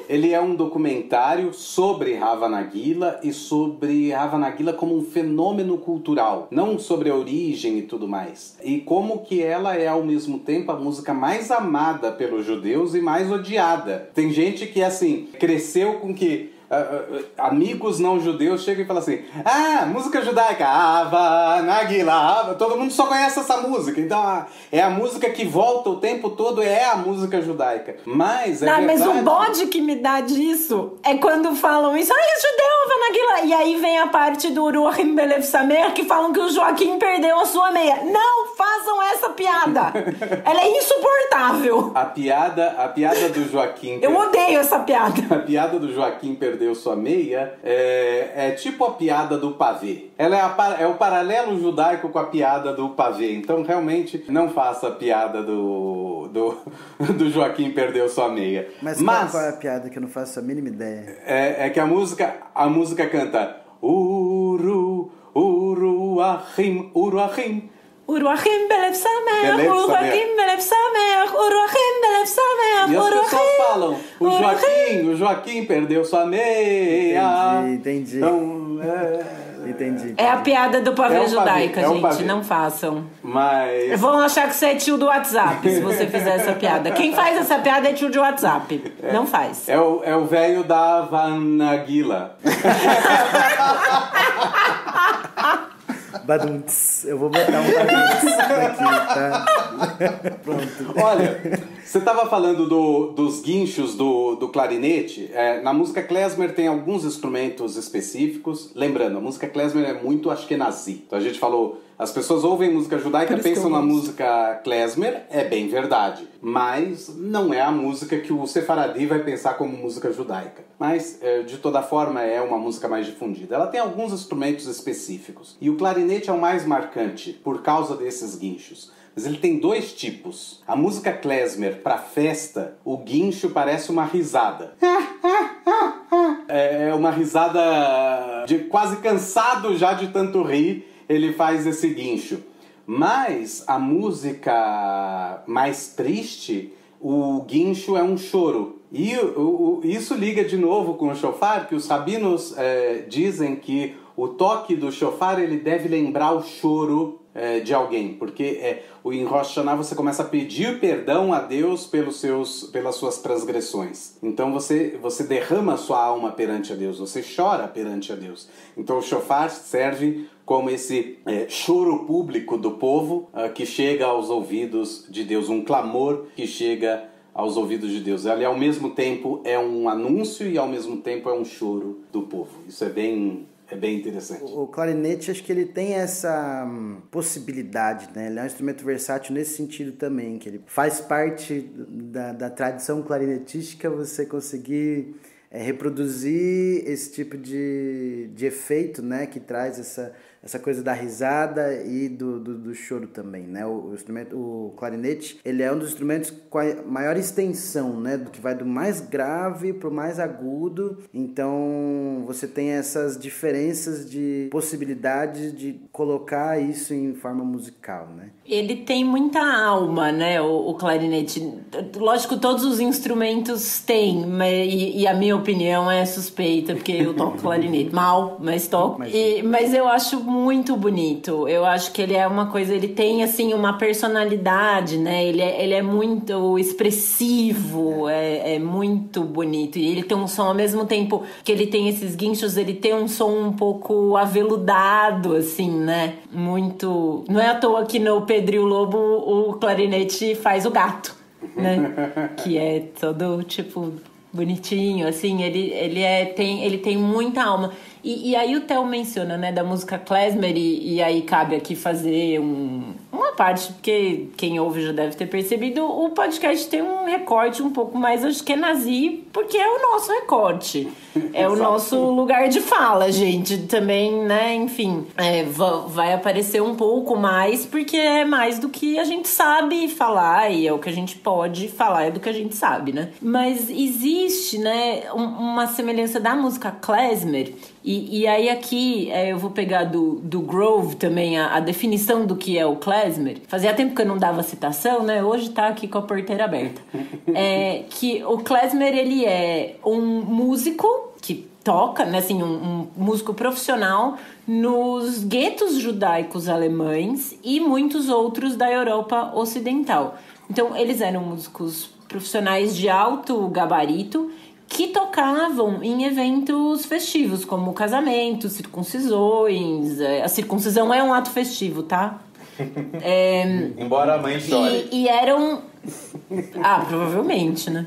Ele é um documentário sobre Hava Nagila e sobre Hava Nagila como um fenômeno cultural, não sobre a origem e tudo mais. E como que ela é, ao mesmo tempo, a música mais amada pelos judeus e mais odiada. Tem gente que, assim, cresceu com que... amigos não judeus chegam e falam assim: música judaica, Hava Nagila, todo mundo só conhece essa música, então é a música que volta o tempo todo, é a música judaica. Mas mas o bode que me dá disso é quando falam isso, judeu, Hava Nagila, e aí vem a parte do Uruachim Belev Samer, que falam que o Joaquim perdeu a sua meia. Não façam essa piada, ela é insuportável. A piada do Joaquim, eu odeio essa piada. A piada do Joaquim perdeu sua meia é tipo a piada do pavê. Ela é o paralelo judaico com a piada do pavê. Então realmente não faça a piada do Joaquim perdeu sua meia. Mas qual é a piada que eu não faço a mínima ideia? É que a música canta Uruachim Uruachim Belev Samer, Uruachim Belev Samer, Uruachim Belev Samer. E as pessoas falam, o Joaquim perdeu sua meia. Entendi. Então, Entendi. É a piada do pavê judaica, gente, não façam. Mas... vão achar que você é tio do WhatsApp se você fizer essa piada. Quem faz essa piada é tio de WhatsApp. Não faz. É o velho da Hava Nagila. Badunts. Eu vou botar um badunts aqui, tá? Pronto. Olha, você estava falando dos guinchos do clarinete. Na música klezmer tem alguns instrumentos específicos. Lembrando, a música klezmer é muito ashkenazi. Então a gente falou... As pessoas ouvem música judaica, pensam na música klezmer, é bem verdade. Mas não é a música que o sefaradi vai pensar como música judaica. Mas, de toda forma, é uma música mais difundida. Ela tem alguns instrumentos específicos. E o clarinete é o mais marcante, por causa desses guinchos. Mas ele tem 2 tipos. A música klezmer, para festa, o guincho parece uma risada. É uma risada de quase cansado já de tanto rir, ele faz esse guincho. Mas a música mais triste, o guincho é um choro. E isso liga de novo com o shofar, que os rabinos dizem que o toque do shofar ele deve lembrar o choro de alguém. Porque em Rosh Hashanah você começa a pedir perdão a Deus pelas suas transgressões. Então você derrama a sua alma perante a Deus, você chora perante a Deus. Então o shofar serve como esse choro público do povo que chega aos ouvidos de Deus, um clamor que chega aos ouvidos de Deus. Ele, ao mesmo tempo, é um anúncio e, ao mesmo tempo, é um choro do povo. Isso é bem interessante. O clarinete, acho que ele tem essa possibilidade, né? Ele é um instrumento versátil nesse sentido também, que ele faz parte da tradição clarinetística, você conseguir reproduzir esse tipo de efeito, né? Que traz essa coisa da risada e do choro também, né? O clarinete, ele é um dos instrumentos com a maior extensão, né? Do que vai do mais grave pro mais agudo. Então, você tem essas diferenças de possibilidades de colocar isso em forma musical, né? Ele tem muita alma, né? O clarinete. Lógico, todos os instrumentos têm, e a minha opinião é suspeita, porque eu toco clarinete mal, mas toco. Mas eu acho muito bonito. Eu acho que ele é uma coisa, ele tem assim uma personalidade, né? Ele é muito expressivo, é muito bonito. E ele tem um som, ao mesmo tempo que ele tem esses guinchos, ele tem um som um pouco aveludado, assim, né? Muito. Não é à toa que no Pedro e o Lobo o clarinete faz o gato, né? Que é todo tipo bonitinho, assim, ele tem muita alma. E aí o Theo menciona, né, da música klezmer, e aí cabe aqui fazer uma parte, porque quem ouve já deve ter percebido, o podcast tem um recorte um pouco mais ashkenazi, porque é o nosso recorte. É o nosso lugar de fala, gente. Também, né, enfim, vai aparecer um pouco mais, porque é mais do que a gente sabe falar, e é o que a gente pode falar, é do que a gente sabe, né? Mas existe, né, uma semelhança da música klezmer. E aí aqui eu vou pegar do Grove também a definição do que é o klezmer. Fazia tempo que eu não dava citação, né? Hoje tá aqui com a porteira aberta. Que o klezmer, ele é um músico que toca, né, assim, um músico profissional nos guetos judaicos alemães e muitos outros da Europa Ocidental. Então, eles eram músicos profissionais de alto gabarito que tocavam em eventos festivos, como casamentos, circuncisões. A circuncisão é um ato festivo, tá? Embora a mãe chore. E eram... provavelmente, né?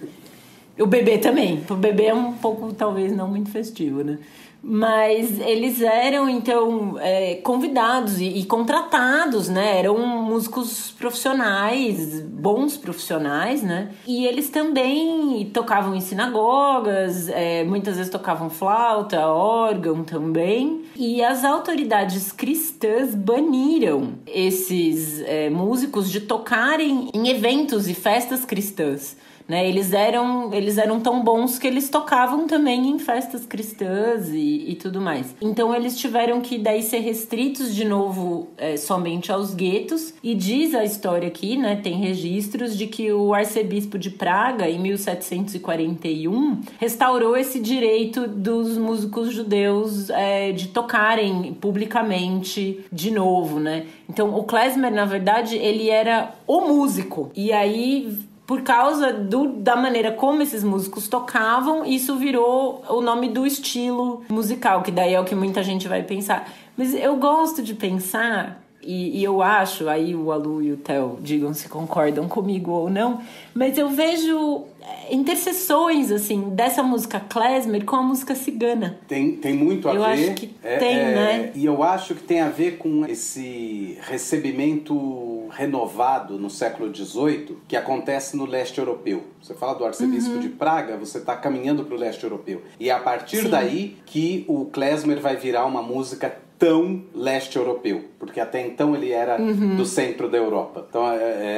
O bebê também. O bebê é um pouco, talvez, não muito festivo, né? Mas eles eram, então, convidados e contratados, né? Eram músicos profissionais, bons profissionais, né? E eles também tocavam em sinagogas, muitas vezes tocavam flauta, órgão também. E as autoridades cristãs baniram esses músicos de tocarem em eventos e festas cristãs. Né? Eles eram tão bons que eles tocavam também em festas cristãs e tudo mais. Então eles tiveram que daí ser restritos de novo somente aos guetos. E diz a história aqui, né, tem registros de que o arcebispo de Praga, em 1741, restaurou esse direito dos músicos judeus de tocarem publicamente de novo, né? Então o klezmer, na verdade, ele era o músico. E aí, por causa da maneira como esses músicos tocavam, isso virou o nome do estilo musical, que daí é o que muita gente vai pensar. Mas eu gosto de pensar, e eu acho, aí o Alu e o Theo digam se concordam comigo ou não, mas eu vejo interseções, assim, dessa música klezmer com a música cigana. Tem muito a ver. Eu acho que tem, né? E eu acho que tem a ver com esse recebimento renovado no século XVIII que acontece no leste europeu. Você fala do arcebispo de Praga, você está caminhando para o leste europeu. E é a partir daí que o klezmer vai virar uma música tão leste europeu, porque até então ele era do centro da Europa, então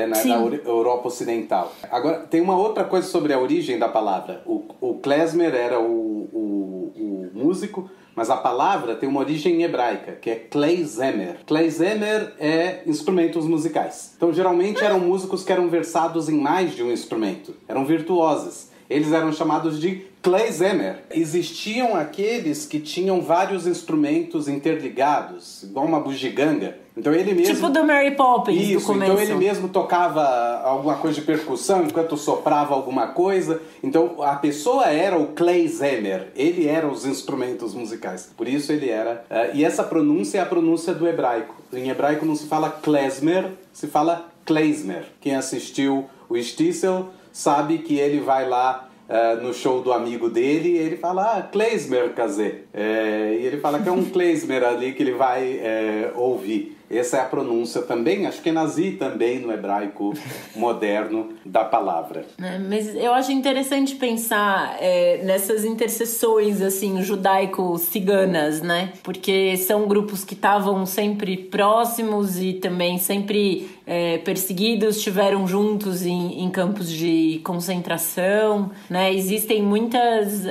na Europa Ocidental. Agora, tem uma outra coisa sobre a origem da palavra. O klezmer era o músico, mas a palavra tem uma origem hebraica, que é klezmer. Klezmer é instrumentos musicais. Então, geralmente, eram músicos que eram versados em mais de um instrumento. Eram virtuosos. Eles eram chamados de klezmer. Existiam aqueles que tinham vários instrumentos interligados, igual uma bugiganga. Então ele mesmo... Tipo do Mary Poppins, isso, do começo. então ele mesmo tocava alguma coisa de percussão enquanto soprava alguma coisa. Então a pessoa era o klezmer, ele era os instrumentos musicais. Por isso ele era... e essa pronúncia é a pronúncia do hebraico. Em hebraico não se fala klezmer, se fala klezmer. Quem assistiu o Stissel sabe que ele vai lá no show do amigo dele e ele fala, klezmer kazé. E ele fala que é um klezmer ali que ele vai ouvir. Essa é a pronúncia também, acho que é nazi também no hebraico moderno da palavra. Mas eu acho interessante pensar nessas interseções assim, judaico-ciganas, né? Porque são grupos que estavam sempre próximos e também sempre perseguidos, estiveram juntos em campos de concentração, né? Existem muitas...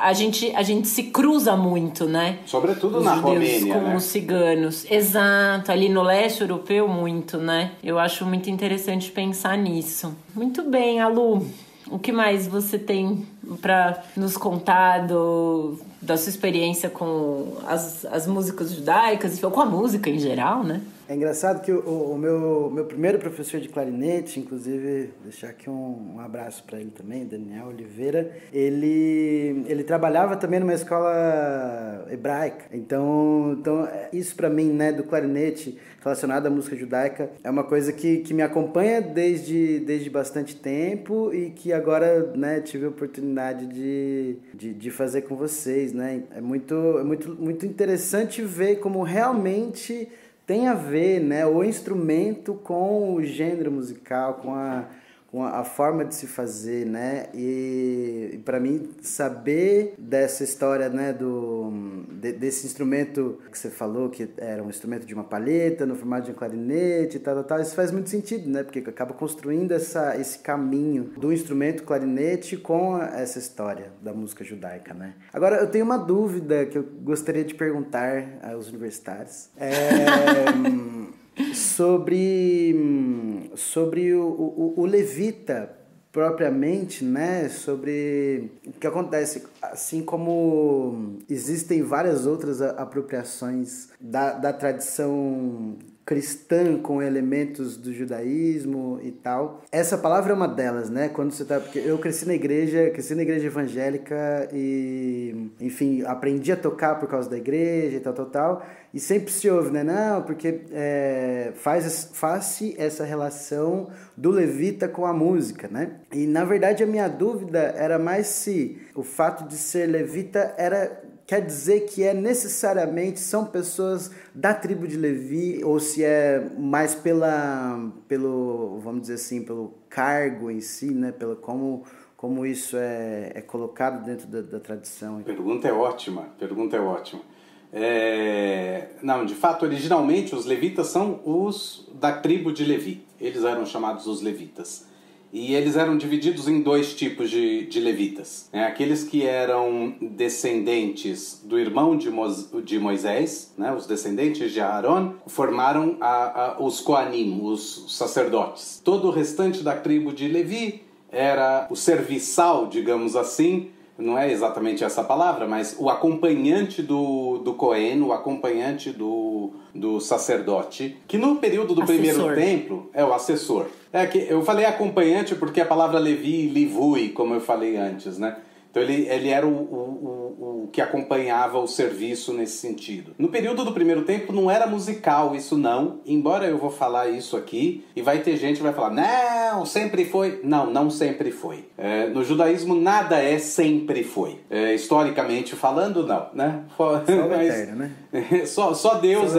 a gente se cruza muito, né? Sobretudo os na judeus Romênia, com né? os ciganos. Exato, ali no leste europeu muito, né? Eu acho muito interessante pensar nisso. Muito bem, Alu. O que mais você tem para nos contar da sua experiência com as músicas judaicas, ou com a música em geral, né? É engraçado que o meu primeiro professor de clarinete, inclusive, deixar aqui um abraço para ele também, Daniel Oliveira, ele trabalhava também numa escola hebraica. Então isso para mim, né, do clarinete relacionado à música judaica, é uma coisa que me acompanha desde bastante tempo e que agora, né, tive a oportunidade de fazer com vocês, né? É muito interessante ver como realmente tem a ver, né, o instrumento com o gênero musical, com a forma de se fazer, né? E para mim saber dessa história, né, desse instrumento que você falou que era um instrumento de uma palheta no formato de um clarinete e tal, isso faz muito sentido, né? Porque acaba construindo esse caminho do instrumento clarinete com essa história da música judaica, né? Agora eu tenho uma dúvida que eu gostaria de perguntar aos universitários. Sobre o levita propriamente, né? Sobre o que acontece, assim como existem várias outras apropriações da tradição cristã com elementos do judaísmo e tal. Essa palavra é uma delas, né? Quando você tá, porque eu cresci na igreja evangélica e, enfim, aprendi a tocar por causa da igreja e tal. E sempre se ouve, né? Não, porque faz-se essa relação do levita com a música, né? E, na verdade, a minha dúvida era mais se o fato de ser levita quer dizer que necessariamente são pessoas da tribo de Levi, ou se é mais pelo, vamos dizer assim, pelo cargo em si, né? Pelo como isso é colocado dentro da tradição. Pergunta é ótima. Não, de fato, originalmente os levitas são os da tribo de Levi. Eles eram chamados os levitas. E eles eram divididos em dois tipos de levitas. Aqueles que eram descendentes do irmão de Moisés, né? Os descendentes de Aaron, formaram os Coanim, os sacerdotes. Todo o restante da tribo de Levi era o serviçal, digamos assim, não é exatamente essa palavra, mas o acompanhante do Cohen, o acompanhante do sacerdote, que no período do primeiro templo é o assessor. Que eu falei acompanhante porque a palavra Levi, livui, como eu falei antes, né? Então ele era o que acompanhava o serviço nesse sentido. No período do primeiro templo não era musical isso não, embora eu vou falar isso aqui e vai ter gente que vai falar, não, sempre foi. Não sempre foi. No judaísmo nada sempre foi. Historicamente falando, não, né? Só o eterno, né? Só Deus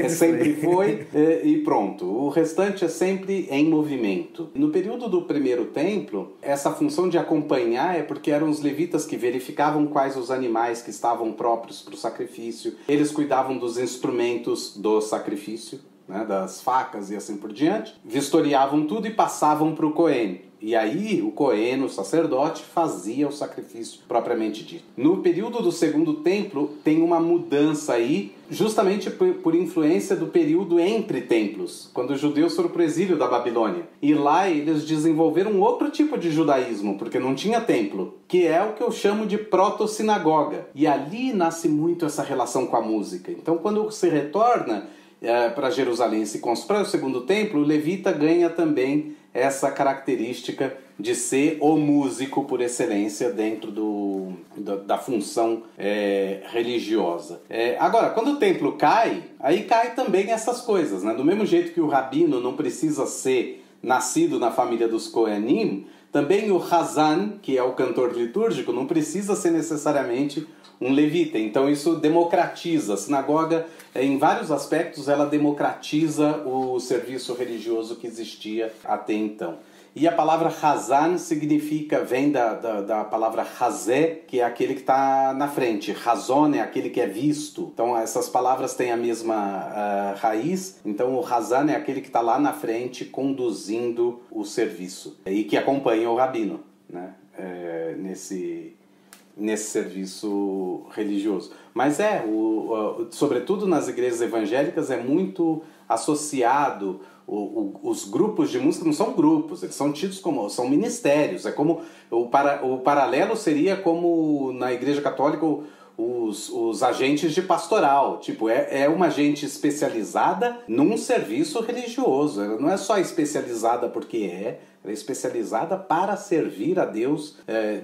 sempre foi e pronto. O restante é sempre em movimento. No período do primeiro templo, essa função de acompanhar é porque eram os levitas que verificavam quais os animais que estavam próprios para o sacrifício. Eles cuidavam dos instrumentos do sacrifício. né, das facas e assim por diante, vistoriavam tudo e passavam para o Cohen. E aí o Cohen, o sacerdote, fazia o sacrifício propriamente dito. No período do Segundo Templo tem uma mudança aí, justamente por influência do período entre templos, quando os judeus foram para o exílio da Babilônia. E lá eles desenvolveram outro tipo de judaísmo, porque não tinha templo, que é o que eu chamo de proto-sinagoga. E ali nasce muito essa relação com a música. Então quando se retorna para Jerusalém e se constrói o Segundo Templo, o levita ganha também essa característica de ser o músico por excelência dentro da função religiosa. Agora, quando o templo cai, aí cai também essas coisas, né? Do mesmo jeito que o rabino não precisa ser nascido na família dos Kohanim, também o Hazan, que é o cantor litúrgico, não precisa ser necessariamente um levita. Então isso democratiza. A sinagoga, em vários aspectos, ela democratiza o serviço religioso que existia até então. E a palavra Hazan vem da palavra Hazé, que é aquele que está na frente. Hazon é aquele que é visto. Então essas palavras têm a mesma raiz. Então o Hazan é aquele que está lá na frente conduzindo o serviço e que acompanha o rabino, né? Nesse serviço religioso. Mas sobretudo nas igrejas evangélicas, é muito associado. Os grupos de música não são grupos, eles são tidos como são ministérios. É como o paralelo seria como na Igreja Católica os agentes de pastoral. Tipo, é uma agente especializada num serviço religioso. Ela não é só especializada porque ela é especializada para servir a Deus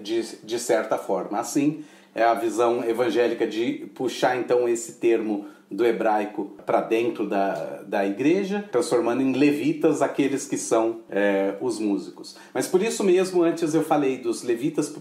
de certa forma. Assim, é a visão evangélica de puxar então esse termo do hebraico para dentro da igreja, transformando em levitas aqueles que são os músicos. Mas por isso mesmo, antes eu falei dos levitas,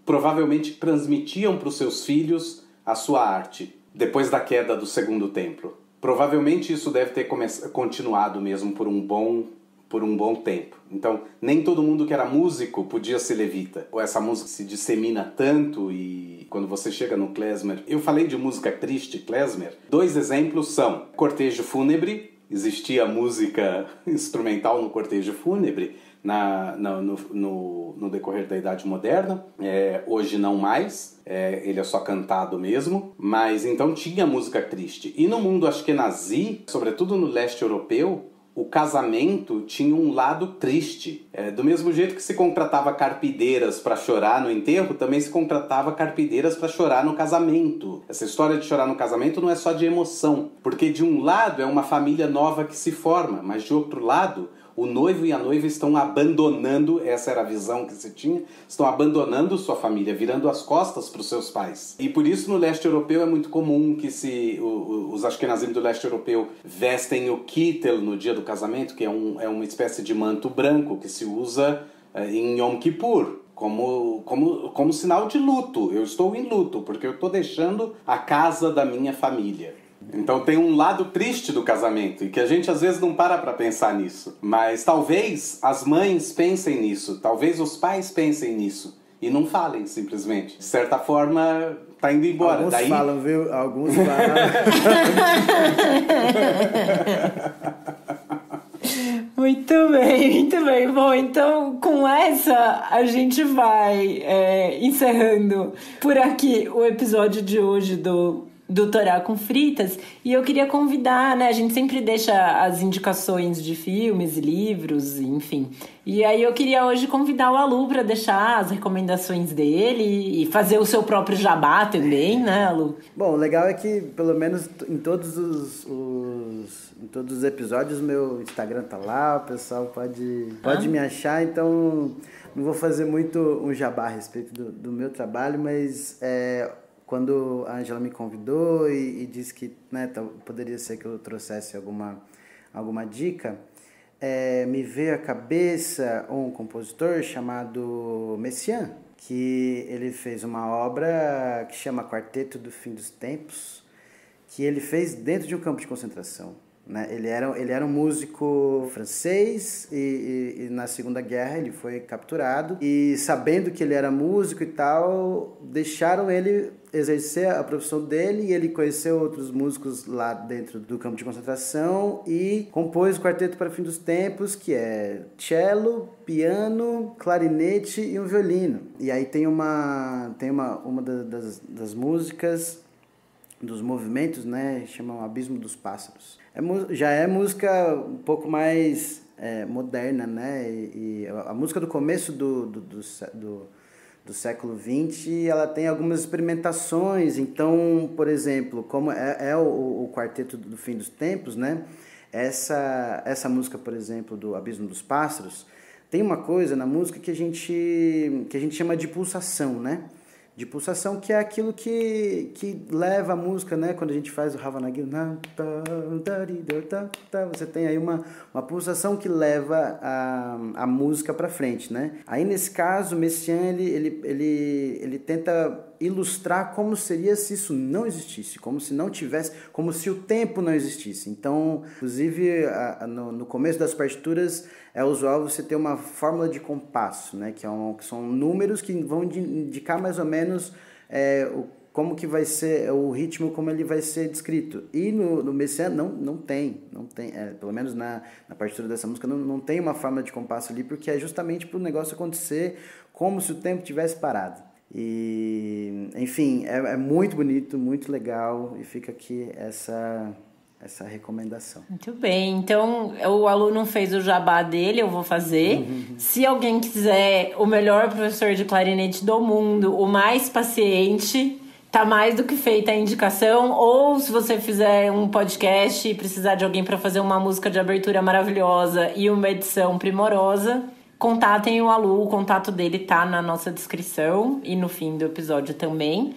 provavelmente transmitiam para os seus filhos a sua arte, depois da queda do Segundo Templo. Provavelmente isso deve ter continuado mesmo por um bom tempo. Então, nem todo mundo que era músico podia ser levita. Ou essa música se dissemina tanto e quando você chega no klezmer... Eu falei de música triste, klezmer. 2 exemplos são cortejo fúnebre. Existia música instrumental no cortejo fúnebre no decorrer da Idade Moderna. Hoje não mais. Ele é só cantado mesmo. Mas então tinha música triste. E no mundo ashkenazi, sobretudo no leste europeu, o casamento tinha um lado triste. Do mesmo jeito que se contratava carpideiras para chorar no enterro, também se contratava carpideiras para chorar no casamento. Essa história de chorar no casamento não é só de emoção, porque de um lado é uma família nova que se forma, mas de outro lado o noivo e a noiva estão abandonando, essa era a visão que se tinha, estão abandonando sua família, virando as costas para os seus pais. E por isso no leste europeu é muito comum que os ashkenazim do leste europeu vestem o kittel no dia do casamento, que é uma espécie de manto branco que se usa em Yom Kippur, como sinal de luto. Eu estou em luto, porque eu estou deixando a casa da minha família. Então tem um lado triste do casamento e que a gente às vezes não para pensar nisso. Mas talvez as mães pensem nisso, talvez os pais pensem nisso e não falem simplesmente. De certa forma, tá indo embora. Alguns falam, viu? Alguns falam. Muito bem, muito bem. Bom, então com essa a gente vai encerrando por aqui o episódio de hoje do Torá com Fritas, e eu queria convidar, né, a gente sempre deixa as indicações de filmes, livros, enfim, e aí eu queria hoje convidar o Alu para deixar as recomendações dele e fazer o seu próprio jabá também, né, Alu? Bom, o legal é que pelo menos em todos os episódios meu Instagram tá lá, o pessoal pode me achar, então não vou fazer muito um jabá a respeito do meu trabalho, mas quando a Angela me convidou e disse que, né, poderia ser que eu trouxesse alguma dica, me veio à cabeça um compositor chamado Messiaen, que ele fez uma obra que chama Quarteto do Fim dos Tempos, que ele fez dentro de um campo de concentração. né? Ele era um músico francês e na Segunda Guerra ele foi capturado. E sabendo que ele era músico e tal, deixaram ele exercer a profissão dele e ele conheceu outros músicos lá dentro do campo de concentração e compôs o Quarteto para o Fim dos Tempos, que é cello, piano, clarinete e um violino. E aí tem uma das músicas, dos movimentos, né, chamam Abismo dos Pássaros. Já é música um pouco mais moderna, né, e a música do começo do século XX, ela tem algumas experimentações. Então, por exemplo, como o Quarteto do Fim dos Tempos, né, essa música, por exemplo, do Abismo dos Pássaros, tem uma coisa na música que a gente chama de pulsação, né? De pulsação, que é aquilo que leva a música, né? Quando a gente faz o Havana Gil, você tem aí uma pulsação que leva a música para frente, né? Aí, nesse caso, Messiaen, ele tenta ilustrar como seria se isso não existisse, como se não tivesse, como se o tempo não existisse. Então, inclusive, no começo das partituras, é usual você ter uma fórmula de compasso, né? Que são números que vão indicar mais ou menos como que vai ser o ritmo, como ele vai ser descrito. E no Messiaen não tem, pelo menos na partitura dessa música, não tem uma fórmula de compasso ali, porque é justamente para o negócio acontecer como se o tempo tivesse parado. E, enfim, é muito bonito, muito legal, e fica aqui essa recomendação. Muito bem, então o aluno fez o jabá dele, eu vou fazer. Se alguém quiser o melhor professor de clarinete do mundo, o mais paciente, tá mais do que feita a indicação. Ou se você fizer um podcast e precisar de alguém para fazer uma música de abertura maravilhosa e uma edição primorosa, contatem o Alu, o contato dele tá na nossa descrição e no fim do episódio também.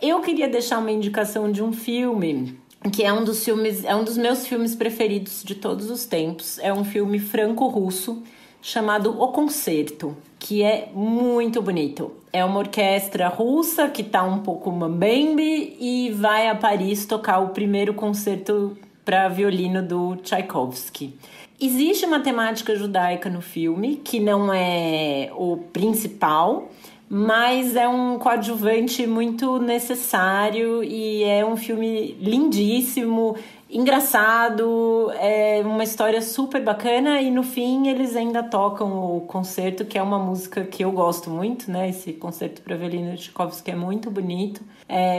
Eu queria deixar uma indicação de um filme que é um dos meus filmes preferidos de todos os tempos. É um filme franco-russo chamado O Concerto, que é muito bonito. É uma orquestra russa que tá um pouco mambembe e vai a Paris tocar o primeiro concerto para violino do Tchaikovsky. Existe uma temática judaica no filme, que não é o principal, mas é um coadjuvante muito necessário e é um filme lindíssimo, engraçado, é uma história super bacana e no fim eles ainda tocam o concerto, que é uma música que eu gosto muito, né? Esse concerto para violino de Tchaikovsky é muito bonito,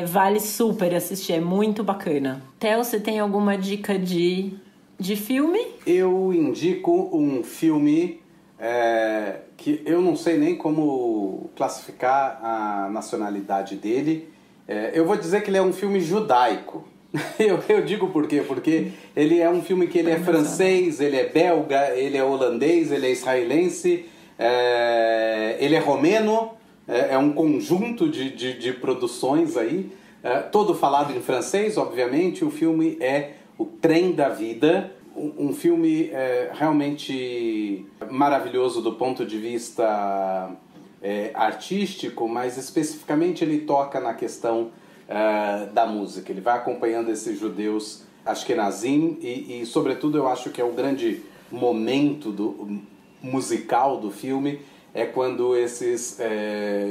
vale super assistir, é muito bacana. Theo, você tem alguma dica de filme? Eu indico um filme que eu não sei nem como classificar a nacionalidade dele. Eu vou dizer que ele é um filme judaico. Eu digo por quê? Porque ele é um filme que ele é francês, ele é belga, ele é holandês, ele é israelense, ele é romeno, é um conjunto de produções aí, todo falado em francês, obviamente. O filme é O Trem da Vida, um filme realmente maravilhoso do ponto de vista artístico, mas especificamente ele toca na questão da música. Ele vai acompanhando esses judeus ashkenazim e sobretudo, eu acho que é o grande momento musical do filme, é quando esses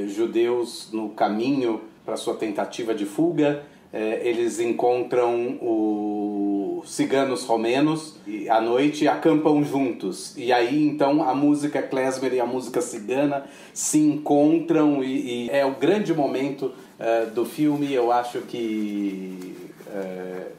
judeus, no caminho para sua tentativa de fuga, eles encontram os ciganos romenos e à noite acampam juntos. E aí então a música klezmer e a música cigana se encontram e é o grande momento do filme. Eu acho que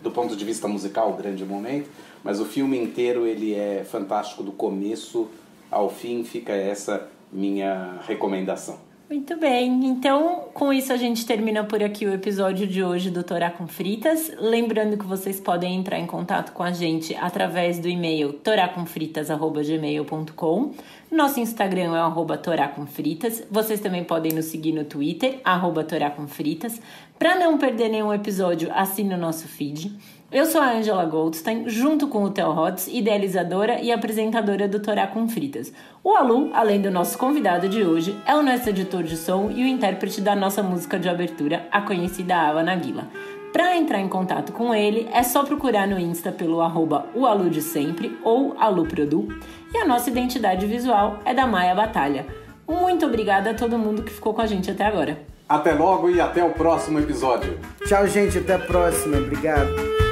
do ponto de vista musical, o grande momento, mas o filme inteiro ele é fantástico do começo ao fim. Fica essa minha recomendação. Muito bem, então com isso a gente termina por aqui o episódio de hoje do Torá com Fritas. Lembrando que vocês podem entrar em contato com a gente através do e-mail toracomfritas@gmail.com. Nosso Instagram é @toracomfritas. Vocês também podem nos seguir no Twitter, @toracomfritas. Para não perder nenhum episódio, assine o nosso feed. Eu sou a Angela Goldstein, junto com o Theo Hotz, idealizadora e apresentadora do Torá com Fritas. O Alu, além do nosso convidado de hoje, é o nosso editor de som e o intérprete da nossa música de abertura, a conhecida Havana Gila. Para entrar em contato com ele, é só procurar no Insta pelo @oaludesempre ou aluprodu, e a nossa identidade visual é da Maia Batalha. Muito obrigada a todo mundo que ficou com a gente até agora. Até logo e até o próximo episódio. Tchau, gente. Até a próxima. Obrigado.